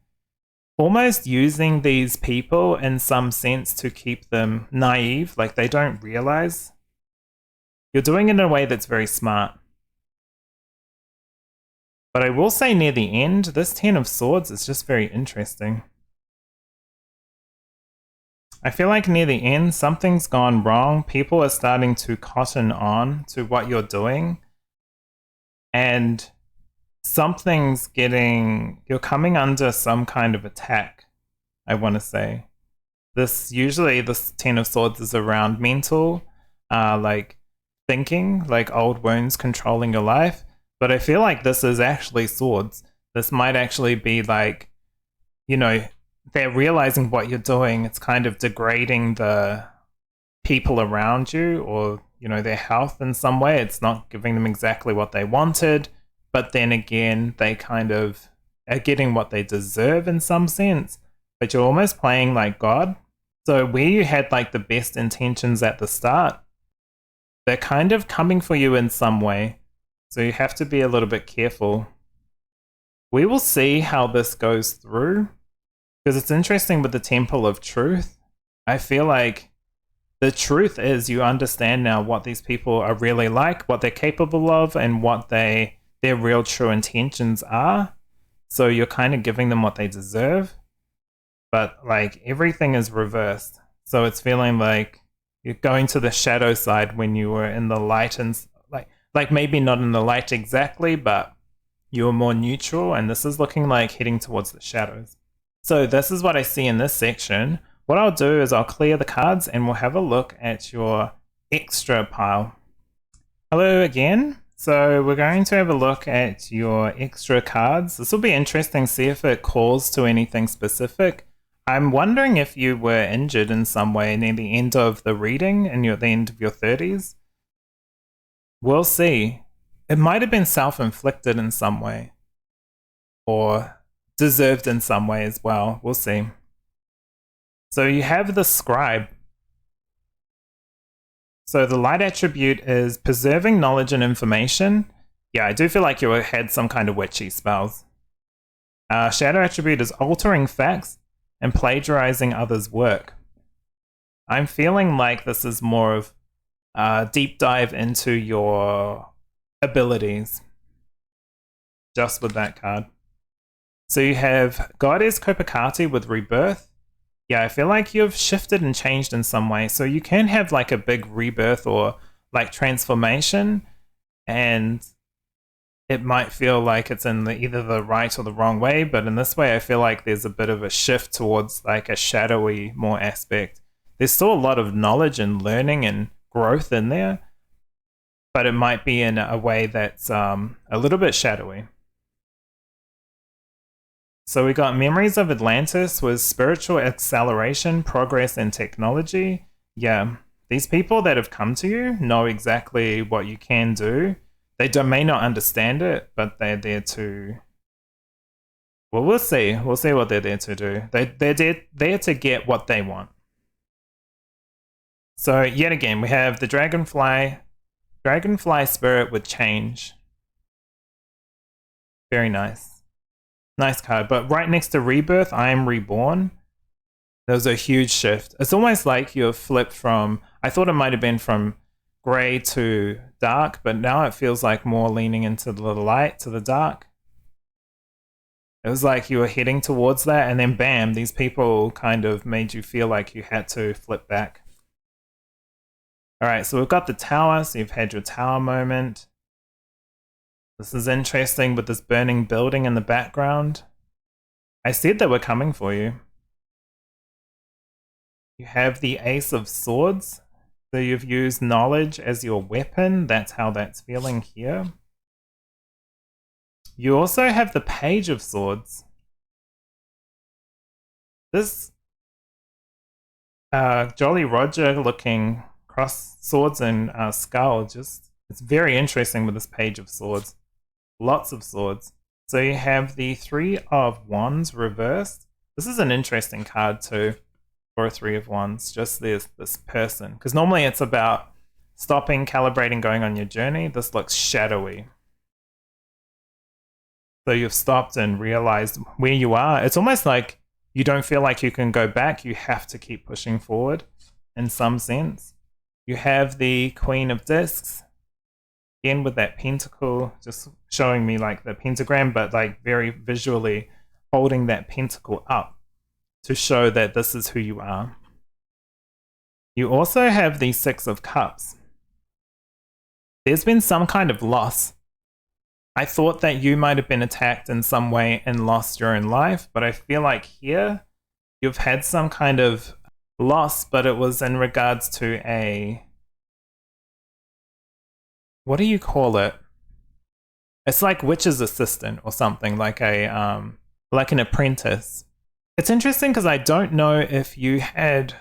S1: almost using these people in some sense to keep them naive, like they don't realize. You're doing it in a way that's very smart. But I will say near the end, this 10 of Swords is just very interesting. I feel like near the end, something's gone wrong. People are starting to cotton on to what you're doing. And you're coming under some kind of attack, I want to say. Usually this 10 of Swords is around mental, like thinking, like old wounds controlling your life. But I feel like this is actually swords. This might actually be like, they're realizing what you're doing. It's kind of degrading the people around you, or, their health in some way. It's not giving them exactly what they wanted, but then again, they kind of are getting what they deserve in some sense, but you're almost playing like God. So where you had like the best intentions at the start, they're kind of coming for you in some way. So you have to be a little bit careful. We will see how this goes through, because it's interesting with the Temple of Truth. I feel like the truth is you understand now what these people are really like, what they're capable of, and what their real true intentions are. So you're kind of giving them what they deserve. But like everything is reversed. So it's feeling like you're going to the shadow side when you were in the light, and like maybe not in the light exactly, but you were more neutral, and this is looking like heading towards the shadows. So this is what I see in this section. What I'll do is I'll clear the cards and we'll have a look at your extra pile. Hello again. So we're going to have a look at your extra cards. This will be interesting, see if it calls to anything specific. I'm wondering if you were injured in some way near the end of the reading and you're at the end of your 30s. We'll see. It might have been self-inflicted in some way, or deserved in some way as well. We'll see. So you have the scribe. So the light attribute is preserving knowledge and information. Yeah, I do feel like you had some kind of witchy spells. Shadow attribute is altering facts and plagiarizing others' work. I'm feeling like this is more of a deep dive into your abilities, just with that card. So you have Goddess Copacati with Rebirth. Yeah, I feel like you've shifted and changed in some way. So you can have like a big rebirth or like transformation, and it might feel like it's in either the right or the wrong way. But in this way, I feel like there's a bit of a shift towards like a shadowy more aspect. There's still a lot of knowledge and learning and growth in there, but it might be in a way that's a little bit shadowy. So we got Memories of Atlantis with spiritual acceleration, progress, and technology. Yeah, these people that have come to you know exactly what you can do. They may not understand it, but they're there to... Well, we'll see. We'll see what they're there to do. They're there to get what they want. So yet again, we have the Dragonfly Spirit with Change. Very nice. Nice card, but right next to Rebirth, I Am Reborn. There was a huge shift. It's almost like you've flipped from, I thought it might have been from grey to dark, but now it feels like more leaning into the light to the dark. It was like you were heading towards that, and then bam, these people kind of made you feel like you had to flip back. All right, so we've got the Tower, so you've had your Tower moment. This is interesting with this burning building in the background. I said they were coming for you. You have the Ace of Swords. So you've used knowledge as your weapon. That's how that's feeling here. You also have the Page of Swords. This Jolly Roger looking cross swords and skull, it's very interesting with this Page of Swords. Lots of swords. So you have the Three of Wands reversed. This is an interesting card too for a Three of Wands. Just this person. Because normally it's about stopping, calibrating, going on your journey. This looks shadowy. So you've stopped and realized where you are. It's almost like you don't feel like you can go back. You have to keep pushing forward in some sense. You have the Queen of Discs. Again with that pentacle, just showing me like the pentagram, but like very visually holding that pentacle up to show that this is who you are. You also have the Six of Cups. There's been some kind of loss. I thought that you might have been attacked in some way and lost your own life, but I feel like here you've had some kind of loss, but it was in regards to a... What do you call it? It's like witch's assistant or something, like like an apprentice. It's interesting because I don't know if you had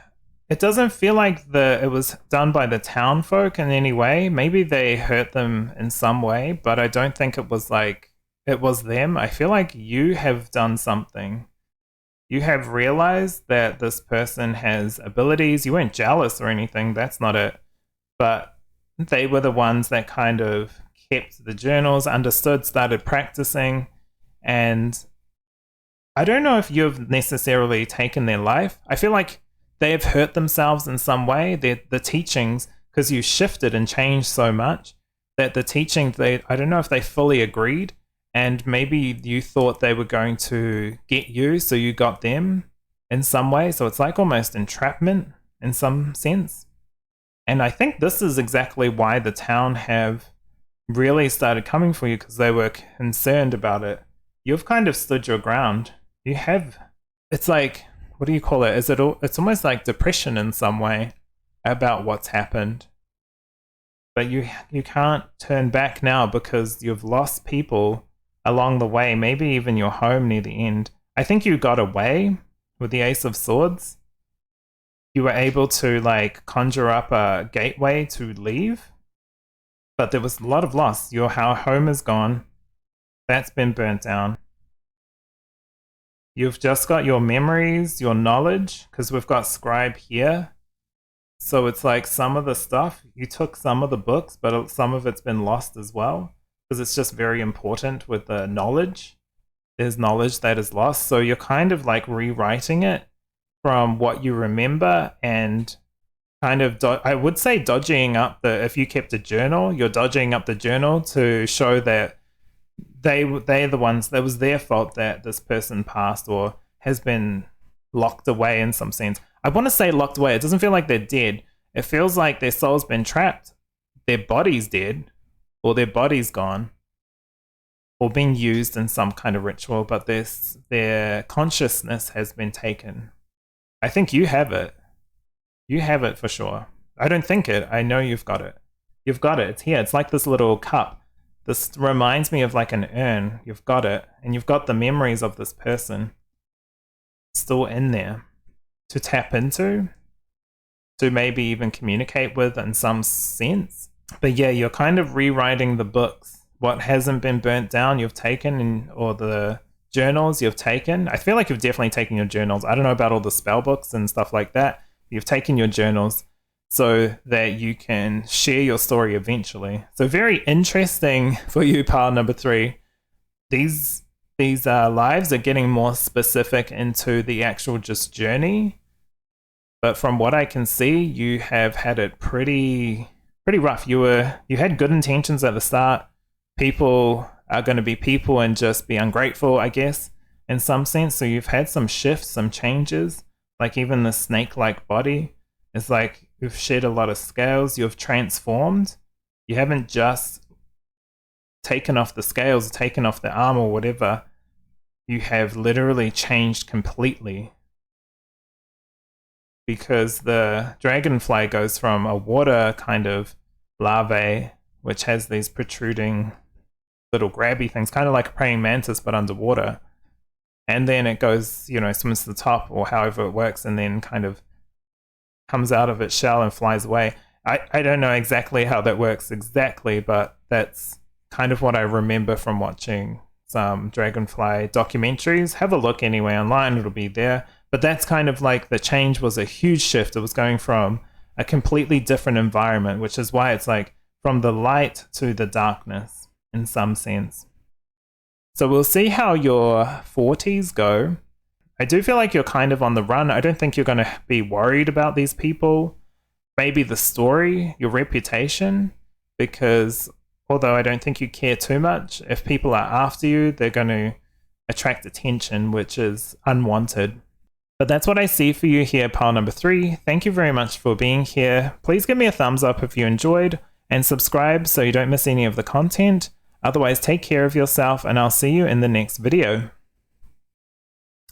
S1: it doesn't feel like it was done by the town folk in any way. Maybe they hurt them in some way, but I don't think it was like it was them. I feel like you have done something. You have realized that this person has abilities. You weren't jealous or anything. That's not it. But they were the ones that kind of kept the journals, understood, started practicing. And I don't know if you've necessarily taken their life. I feel like they have hurt themselves in some way. The teachings, because you shifted and changed so much, that the teachings, I don't know if they fully agreed. And maybe you thought they were going to get you, so you got them in some way. So it's like almost entrapment in some sense. And I think this is exactly why the town have really started coming for you, because they were concerned about it. You've kind of stood your ground. You have, it's like, what do you call it? It's almost like depression in some way about what's happened. But you can't turn back now because you've lost people along the way, maybe even your home near the end. I think you got away with the Ace of Swords. You were able to like conjure up a gateway to leave, but there was a lot of loss. Your home is gone. That's been burnt down. You've just got your memories, your knowledge, because we've got scribe here. So it's like some of the stuff, you took some of the books, but some of it's been lost as well. Because it's just very important with the knowledge. There's knowledge that is lost. So you're kind of like rewriting it from what you remember and kind of, I would say dodging up if you kept a journal, you're dodging up the journal to show that they're the ones, that was their fault that this person passed or has been locked away in some sense. I want to say locked away. It doesn't feel like they're dead. It feels like their soul's been trapped. Their body's dead. Or their body's gone, or being used in some kind of ritual, but their consciousness has been taken. I think you have it. You have it for sure. I don't think it. I know you've got it. You've got it. It's here. It's like this little cup. This reminds me of like an urn. You've got it. And you've got the memories of this person still in there to tap into, to maybe even communicate with in some sense. But yeah, you're kind of rewriting the books. What hasn't been burnt down, you've taken, or the journals you've taken. I feel like you've definitely taken your journals. I don't know about all the spell books and stuff like that. You've taken your journals so that you can share your story eventually. So very interesting for you, pile number 3. These lives are getting more specific into the actual just journey. But from what I can see, you have had it pretty rough. You had good intentions at the start. People are going to be people and just be ungrateful, I guess, in some sense. So you've had some shifts, some changes, like even the snake-like body. It's like you've shed a lot of scales. You've transformed. You haven't just taken off the scales, taken off the arm or whatever. You have literally changed completely. Because the dragonfly goes from a water kind of larvae, which has these protruding little grabby things, kind of like a praying mantis, but underwater. And then it goes, swims to the top, or however it works, and then kind of comes out of its shell and flies away. I don't know exactly how that works exactly, but that's kind of what I remember from watching some dragonfly documentaries. Have a look anyway online, it'll be there. But that's kind of like the change was a huge shift. It was going from a completely different environment, which is why it's like from the light to the darkness in some sense. So we'll see how your 40s go. I do feel like you're kind of on the run. I don't think you're going to be worried about these people. Maybe the story, your reputation, because although I don't think you care too much, if people are after you, they're going to attract attention, which is unwanted. But that's what I see for you here, pile number 3. Thank you very much for being here. Please give me a thumbs up if you enjoyed, and subscribe so you don't miss any of the content. Otherwise, take care of yourself, and I'll see you in the next video.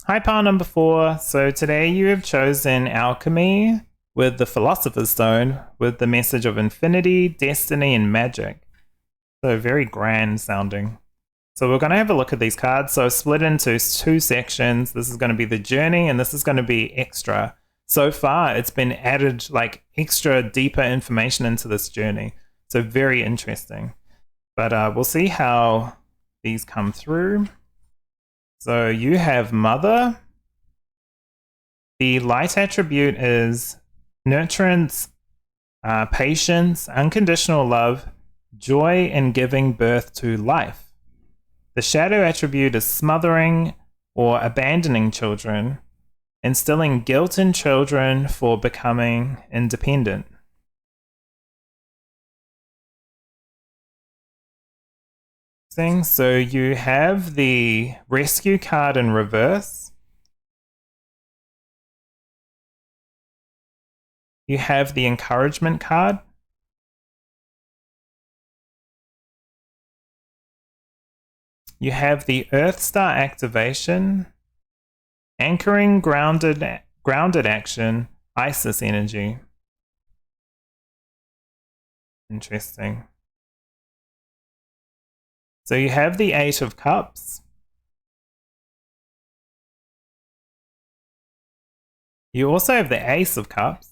S1: Hi, pile number 4. So today you have chosen Alchemy with the Philosopher's Stone, with the message of infinity, destiny, and magic. So very grand sounding. So we're going to have a look at these cards. So split into 2 sections. This is going to be the journey, and this is going to be extra. so far it's been added like extra deeper information into this journey. So very interesting. But we'll see how these come through. So you have Mother. The light attribute is nurturance, patience, unconditional love, joy in giving birth to life. The shadow attribute is smothering or abandoning children, instilling guilt in children for becoming independent. So you have the rescue card in reverse. You have the encouragement card. You have the Earth Star activation, anchoring grounded action, Isis energy. Interesting. So you have the Eight of Cups. You also have the Ace of Cups.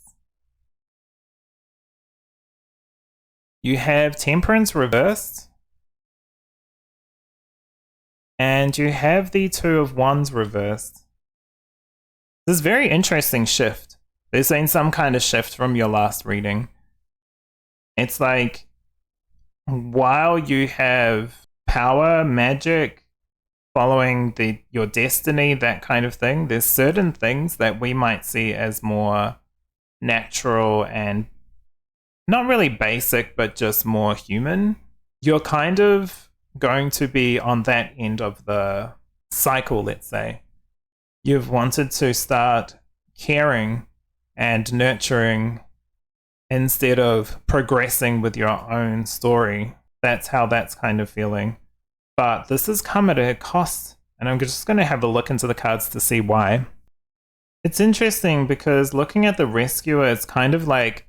S1: You have Temperance reversed. And you have the Two of Wands reversed. This is a very interesting shift. There's been some kind of shift from your last reading. It's like, while you have power, magic, following your destiny, that kind of thing, there's certain things that we might see as more natural and not really basic, but just more human. You're kind of going to be on that end of the cycle, let's say. You've wanted to start caring and nurturing instead of progressing with your own story. That's how that's kind of feeling. But this has come at a cost, and I'm just going to have a look into the cards to see why. It's interesting because looking at the rescuer, it's kind of like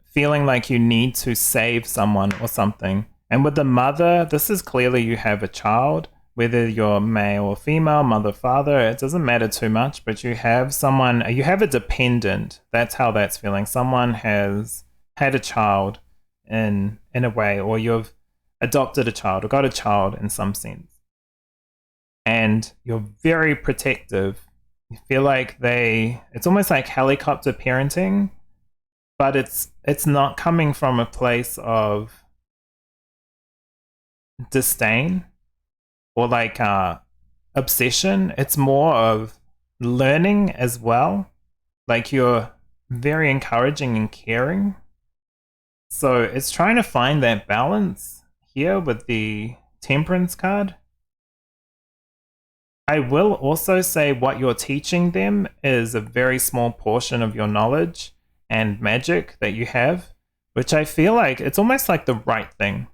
S1: feeling like you need to save someone or something. And with the Mother, this is clearly you have a child, whether you're male or female, mother, father, it doesn't matter too much, but you have someone, you have a dependent. That's how that's feeling. Someone has had a child in a way, or you've adopted a child or got a child in some sense. And you're very protective. You feel like it's almost like helicopter parenting, but it's not coming from a place of disdain or like obsession. It's more of learning as well. Like you're very encouraging and caring. So it's trying to find that balance here with the Temperance card. I will also say what you're teaching them is a very small portion of your knowledge and magic that you have, which I feel like it's almost like the right thing.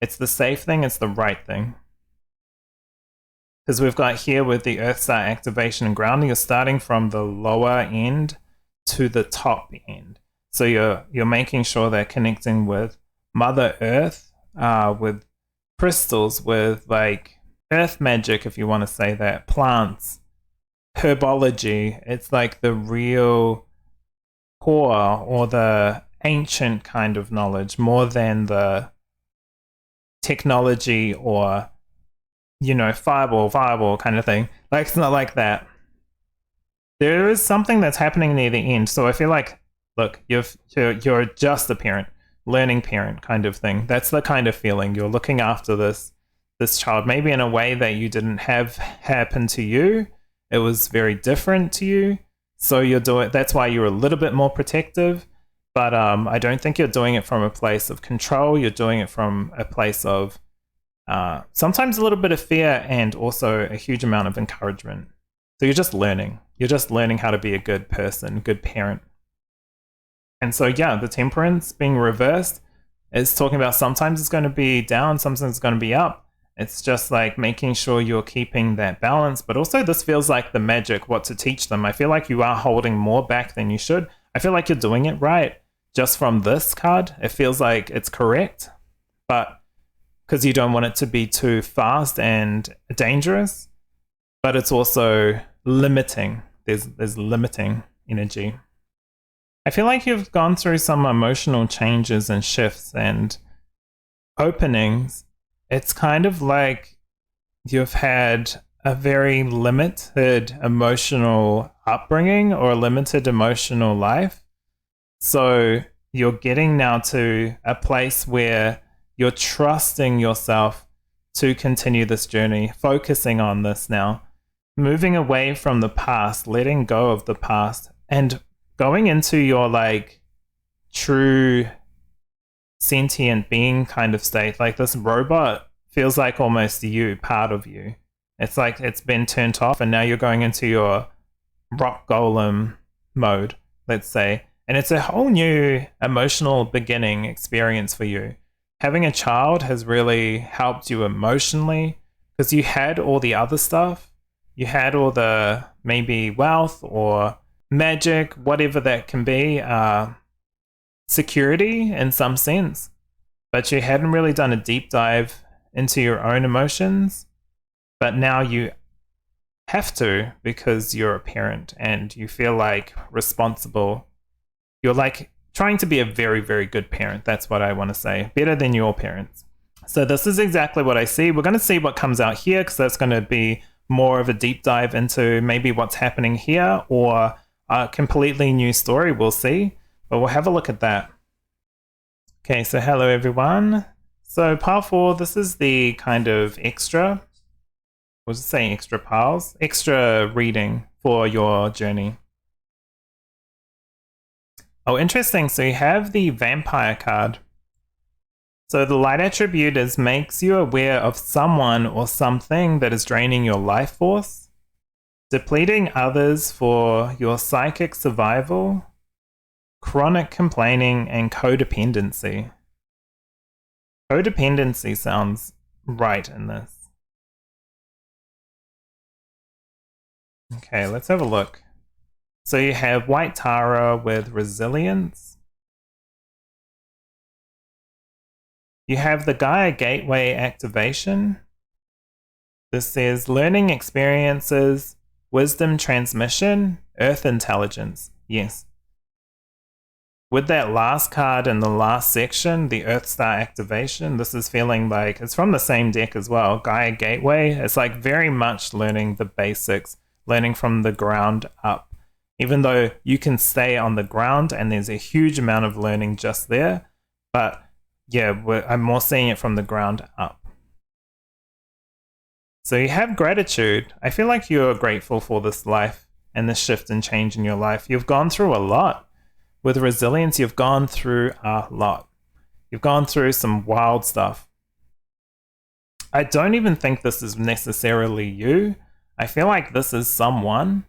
S1: It's the safe thing, it's the right thing. Because we've got here with the Earth Star activation and grounding, you're starting from the lower end to the top end. So you're making sure they're connecting with Mother Earth, with crystals, with like earth magic, if you want to say that, plants, herbology. It's like the real core or the ancient kind of knowledge more than the technology or, you know, fireball kind of thing. Like, it's not like that. There is something that's happening near the end. So I feel like, look, you're just a parent, learning parent kind of thing. That's the kind of feeling. You're looking after this child, maybe in a way that you didn't have happen to you. It was very different to you. So that's why you're a little bit more protective. But I don't think you're doing it from a place of control. You're doing it from a place of sometimes a little bit of fear and also a huge amount of encouragement. So you're just learning. You're just learning how to be a good person, good parent. And so, yeah, the Temperance being reversed is talking about sometimes it's going to be down, sometimes it's going to be up. It's just like making sure you're keeping that balance. But also this feels like the magic, what to teach them. I feel like you are holding more back than you should. I feel like you're doing it right. Just from this card, it feels like it's correct. But because you don't want it to be too fast and dangerous. But it's also limiting. There's limiting energy. I feel like you've gone through some emotional changes and shifts and openings. It's kind of like you've had a very limited emotional upbringing or a limited emotional life. So you're getting now to a place where you're trusting yourself to continue this journey, focusing on this now, moving away from the past, letting go of the past, and going into your like true sentient being kind of state. Like this robot feels like almost you, part of you. It's like it's been turned off and now you're going into your rock golem mode, let's say. And it's a whole new emotional beginning experience for you. Having a child has really helped you emotionally because you had all the other stuff. You had all the maybe wealth or magic, whatever that can be, security in some sense. But you hadn't really done a deep dive into your own emotions. But now you have to because you're a parent and you feel like responsible. You're like trying to be a very, very good parent. That's what I want to say. Better than your parents. So this is exactly what I see. We're going to see what comes out here because that's going to be more of a deep dive into maybe what's happening here or a completely new story. We'll see. But we'll have a look at that. Okay, so hello everyone. So pile 4, this is the kind of extra. Was it saying extra piles? Extra reading for your journey. Oh, interesting. So you have the vampire card. So the light attribute is makes you aware of someone or something that is draining your life force, depleting others for your psychic survival, chronic complaining, and codependency. Codependency sounds right in this. Okay, let's have a look. So you have White Tara with resilience. You have the Gaia Gateway activation. This says learning experiences, wisdom transmission, earth intelligence. Yes. With that last card in the last section, the Earth Star activation, this is feeling like it's from the same deck as well. Gaia Gateway. It's like very much learning the basics, learning from the ground up. Even though you can stay on the ground and there's a huge amount of learning just there. But yeah, I'm more seeing it from the ground up. So you have gratitude. I feel like you're grateful for this life and this shift and change in your life. You've gone through a lot. With resilience, you've gone through a lot. You've gone through some wild stuff. I don't even think this is necessarily you. I feel like this is someone,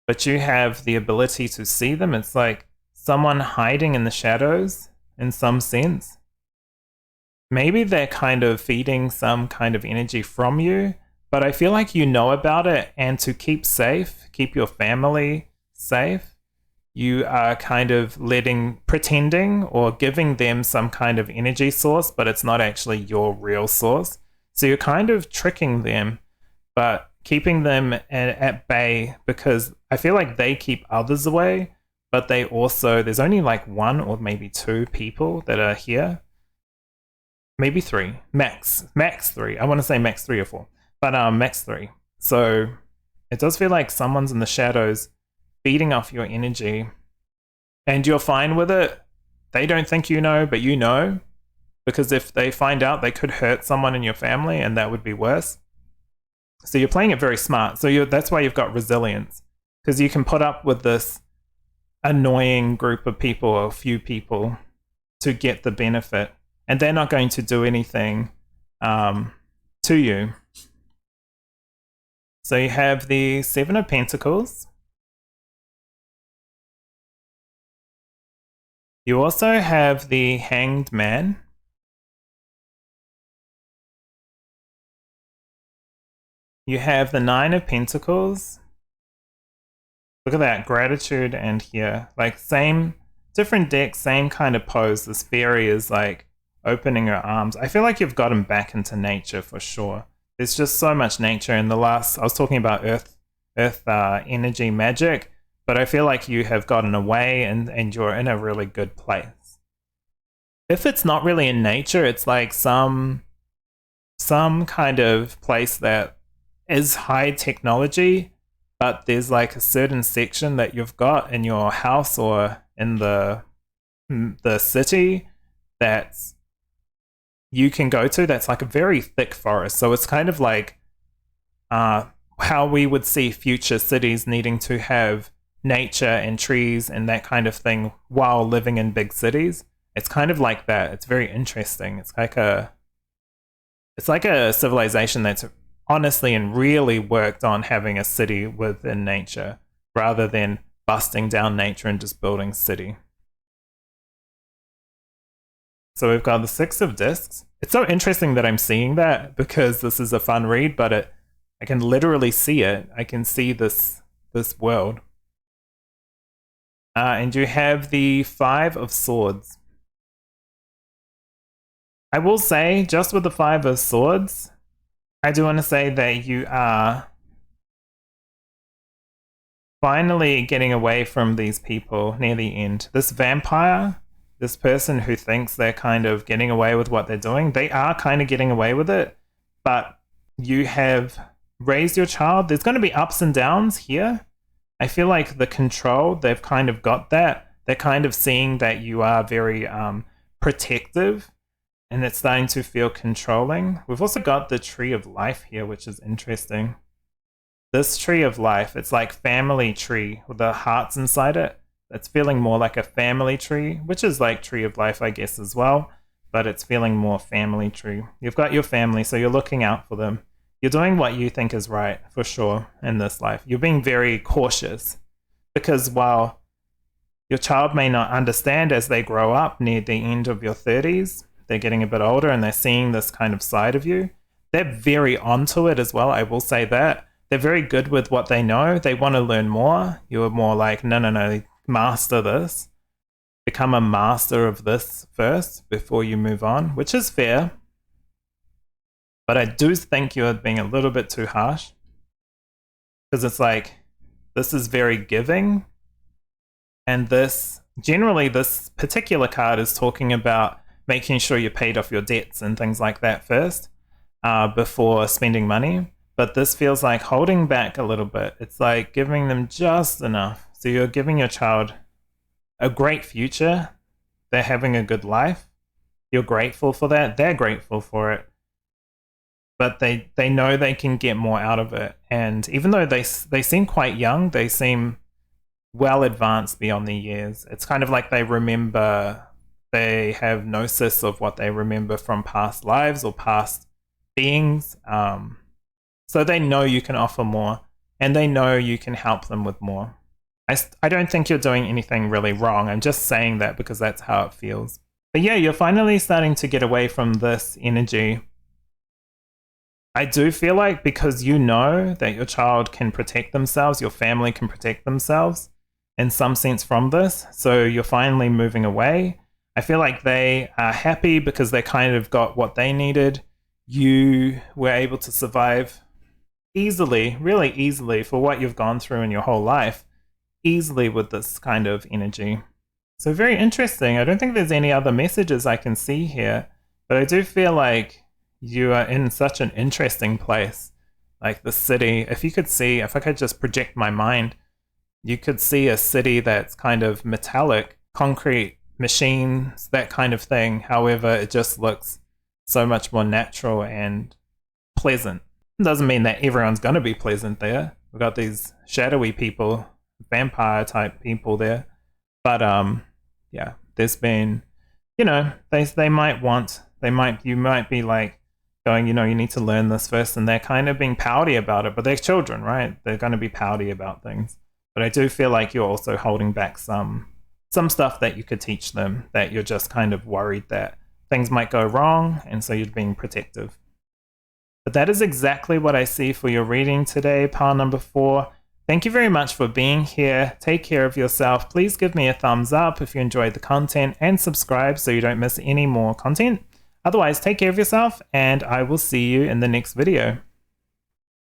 S1: but you have the ability to see them. It's like someone hiding in the shadows in some sense. Maybe they're kind of feeding some kind of energy from you, but I feel like you know about it, and to keep safe, keep your family safe, you are kind of pretending or giving them some kind of energy source, but it's not actually your real source. So you're kind of tricking them, but keeping them at bay because I feel like they keep others away, but they also, there's only like 1 or maybe 2 people that are here. Maybe 3, max 3. I want to say max 3 or 4, but max 3. So it does feel like someone's in the shadows feeding off your energy and you're fine with it. They don't think you know, but you know, because if they find out, they could hurt someone in your family and that would be worse. So you're playing it very smart. So that's why you've got resilience, because you can put up with this annoying group of people or a few people to get the benefit, and they're not going to do anything to you. So you have the 7 of Pentacles. You also have the Hanged Man. You have the 9 of Pentacles. Look at that, gratitude and here. Like same, different deck, same kind of pose. This fairy is like opening her arms. I feel like you've gotten back into nature for sure. There's just so much nature in the last, I was talking about earth energy magic. but I feel like you have gotten away and you're in a really good place. If it's not really in nature, it's like some kind of place that is high technology, but there's like a certain section that you've got in your house or in the city that you can go to that's like a very thick forest. So it's kind of like how we would see future cities needing to have nature and trees and that kind of thing while living in big cities. It's kind of like that. It's very interesting. It's like a civilization that's honestly and really worked on having a city within nature rather than busting down nature and just building city. So we've got the 6 of discs. It's so interesting that I'm seeing that because this is a fun read, but I can literally see it. I can see this world. And you have the 5 of swords. I will say, just with the 5 of swords, I do want to say that you are finally getting away from these people near the end. This vampire, this person who thinks they're kind of getting away with what they're doing, they are kind of getting away with it, but you have raised your child. There's going to be ups and downs here. I feel like the control, they've kind of got that. They're kind of seeing that you are very protective, and it's starting to feel controlling. We've also got the tree of life here, which is interesting. This tree of life, it's like family tree with the hearts inside it. It's feeling more like a family tree, which is like tree of life, I guess, as well. But it's feeling more family tree. You've got your family, so you're looking out for them. You're doing what you think is right, for sure, in this life. You're being very cautious. Because while your child may not understand as they grow up near the end of your 30s, they're getting a bit older and they're seeing this kind of side of you, they're very onto it as well, I will say that. They're very good with what they know. They want to learn more. You're more like, no, master this. Become a master of this first before you move on, which is fair. But I do think you're being a little bit too harsh. Because it's like, this is very giving. And generally this particular card is talking about making sure you paid off your debts and things like that first before spending money. But this feels like holding back a little bit. It's like giving them just enough. So you're giving your child a great future. They're having a good life. You're grateful for that. They're grateful for it. But they know they can get more out of it. And even though they seem quite young, they seem well advanced beyond their years. It's kind of like they have gnosis of what they remember from past lives or past beings. So they know you can offer more, and they know you can help them with more. I don't think you're doing anything really wrong. I'm just saying that because that's how it feels. But yeah, you're finally starting to get away from this energy. I do feel like because you know that your child can protect themselves, your family can protect themselves in some sense from this, so you're finally moving away. I feel like they are happy because they kind of got what they needed. You were able to survive easily, really easily, for what you've gone through in your whole life, easily with this kind of energy. So very interesting. I don't think there's any other messages I can see here, but I do feel like you are in such an interesting place. Like the city, if I could just project my mind, you could see a city that's kind of metallic, concrete, machines, that kind of thing. However, it just looks so much more natural and pleasant. It doesn't mean that everyone's going to be pleasant there. We've got these shadowy people, vampire type people there. But yeah, there's been, you might be like going, you need to learn this first, and they're kind of being pouty about it, but they're children, right? They're going to be pouty about things. But I do feel like you're also holding back some stuff that you could teach them, that you're just kind of worried that things might go wrong, and so you're being protective. But that is exactly what I see for your reading today, pile number 4. Thank you very much for being here. Take care of yourself. Please give me a thumbs up if you enjoyed the content, and subscribe so you don't miss any more content. Otherwise, take care of yourself, and I will see you in the next video.